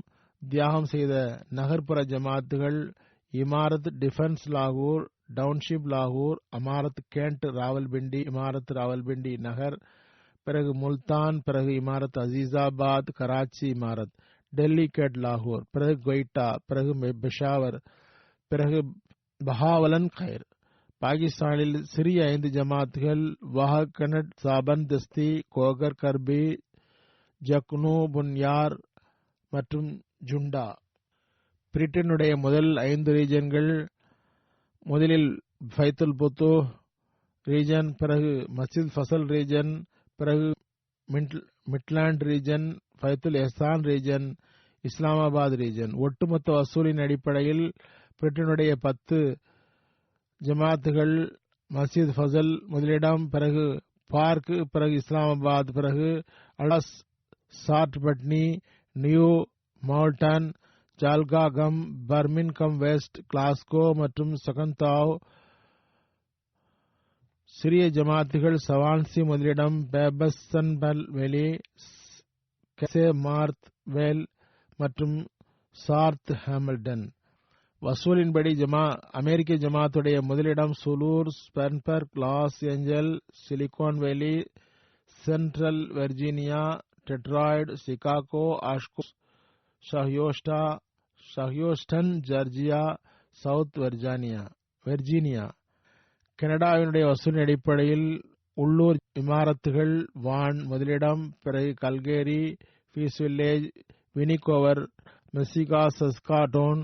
தியாகம் செய்த நகர்ப்புற ஜமாத்துகள் இமாரத் டிஃபென்ஸ் லாகூர், டவுன்ஷிப் லாகூர், அமாரத் கேண்ட் ராவல்பிண்டி, இமாரத் ராவல்பிண்டி நகர், பிறகு முல்தான், பிறகு இமாரத் அசீசாபாத், கராச்சி இமாரத், டெல்லி கேட் லாகூர், பிறகு கொய்டா, பிறகு பெஷாவர், பிறகு பஹாவலன் கைர். பாகிஸ்தானில் சிறிய 5 ஜமாத்துகள் வாஹகனட், சாபன் தஸ்தி, கோகர் கர்பி, ஜக்னூ, புன்யார் மற்றும் ஜுண்டா. பிரிட்டனுடைய முதல் 5 ரீஜன்கள் முதலில் ஃபைத்துல் புத்து ரீஜன், பிறகு மஸ்ஜித் ஃபசல் ரீஜன், பிறகு Midland region, Baitul Ehsan region, Islamabad region. ஒட்டுமொத்த வசூலின் அடிப்படையில் பிரிட்டனுடைய 10 ஜமாத்துகள் மஸ்ஜித் ஃபசல் முதலிடம், பிறகு பார்க், பிறகு இஸ்லாமாபாத், பிறகு அலாஸ், சார்ட்பட்னி, நியூ மவுல்டன், ஜால்காகம், பர்மின்கம் வெஸ்ட், கிளாஸ்கோ மற்றும் சகந்தாவ். சிறிய ஜமாத்துகள் சவான்சி முதலிடம், பேபஸ்சன்பல் வெளி, கெசே மார்த் வேல் மற்றும் சார்த் ஹாமில்டன். வசூலின்படி அமெரிக்க ஜமாத்துடைய முதலிடம் சுலூர், ஸ்பென்பர்க், Los Angeles, Silicon Valley, Central Virginia, Detroit, Chicago, Oshkosh, ஷஹ்யோஸ்டன், ஜார்ஜியா, சவுத் வெர்ஜீனியா. கனடாவினுடைய வசூலின் அடிப்படையில் உள்ளூர் இமாரத்துகள் வான் முதலிடம், பிறகு கல்கேரி, பீஸ் வில்லேஜ், வினிகோவர், மெசிகா, சஸ்காடோன்.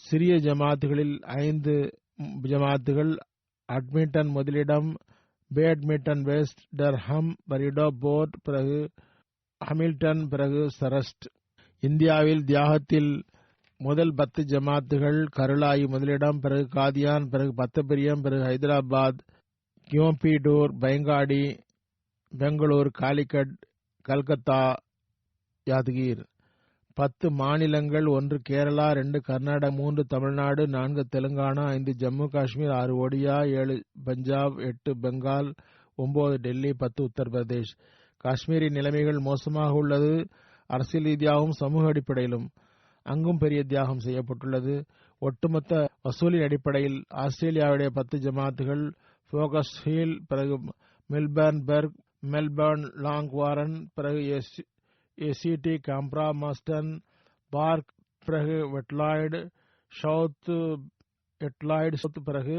சிறிய ஜமாத்துகளில் 5 ஜமாத்துகள்: அட்மிண்டன் முதலிடம், பேட்மிண்டன் வெஸ்ட், டர்ஹம், பரிடோ போர்ட், பிறகு ஹமில்டன், பிறகு சரஸ்ட். இந்தியாவில் தியாகத்தில் முதல் 10 ஜமாத்துகள்: கருளாயி முதலிடம், பிறகு காதியான், பிறகு பத்தபிரியம், பிறகு ஹைதராபாத், கியோம்பிடூர், பைங்காடி, பெங்களூர், காலிகட், கல்கத்தா, யாதகிர். 10 மாநிலங்கள்: 1 கேரளா, 2 கர்நாடகா, 3 தமிழ்நாடு, 4 தெலுங்கானா, 5 ஜம்மு காஷ்மீர், 6 ஒடியா, 7 பஞ்சாப், 8 பெங்கால், 9 டெல்லி, 10 உத்தரப்பிரதேஷ். காஷ்மீரின் நிலைமைகள் மோசமாக உள்ளது, அரசியல் ரீதியாகவும் சமூக அடிப்படையிலும். அங்கும் பெரிய தியாகம் செய்யப்பட்டுள்ளது. ஒட்டுமொத்த வசூலின் அடிப்படையில் ஆஸ்திரேலியாவுடைய 10 ஜமாத்துகள்: போகஸ் ஹில், பிறகு மெல்பர்ன் பெர்க், மெல்பர்ன் லாங்வாரன், பிறகு ஏசிடி, காம்ப்ரா, மாஸ்டன், பார்க், பிறகு வெட்லாய்டு, சவுத் எட்லாய்டு, பிறகு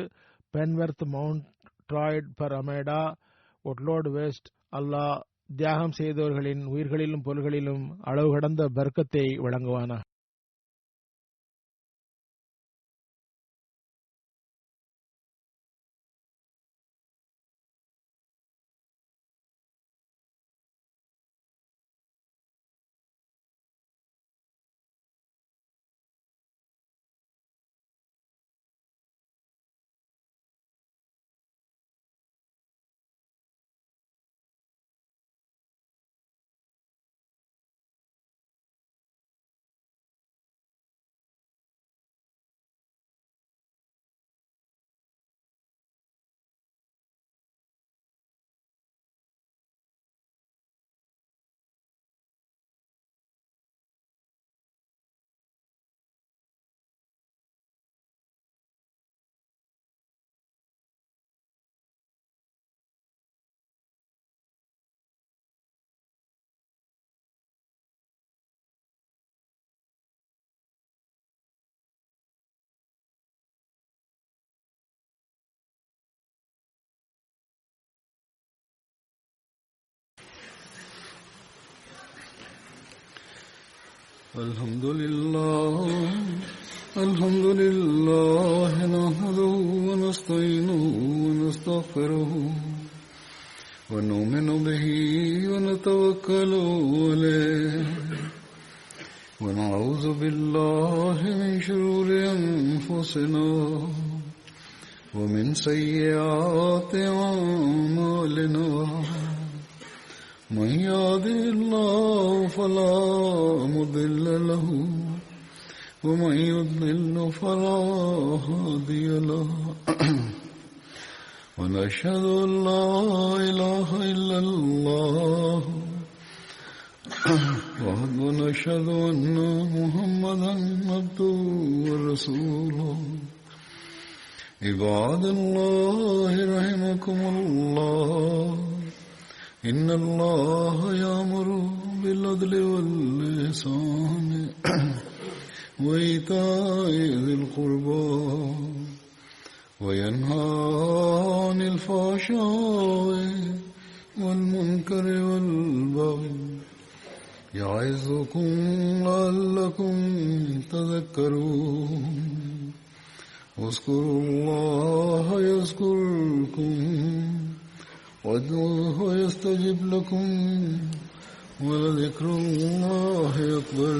பென்வெர்த், மவுண்ட் ட்ராய்ட், பரமேடா, ஒட்லோடு வெஸ்ட். அல்லாஹ் தியாகம் செய்தவர்களின் உயிர்களிலும் பொருள்களிலும் அளவு கடந்த பர்க்கத்தை வழங்குவானா. الحمد لله نحمده ونستعينه ونستغفره ونؤمن به ونتوكل عليه ونعوذ بالله من شرور أنفسنا ومن سيئات أعمالنا. من يهده الله فلا مضل له ومن يضلل فلا هادي له. ونشهد أن لا إله إلا الله ونشهد أن محمدا عبده ورسوله. عباد الله رحمكم الله، إن الله يأمر بالعدل والإحسان وإيتاء ذي القربى وينهى عن الفحشاء والمنكر والبغي يعظكم لعلكم تذكرون. اذكروا الله يذكركم وادعوه يستجب لكم ولذكر الله أكبر.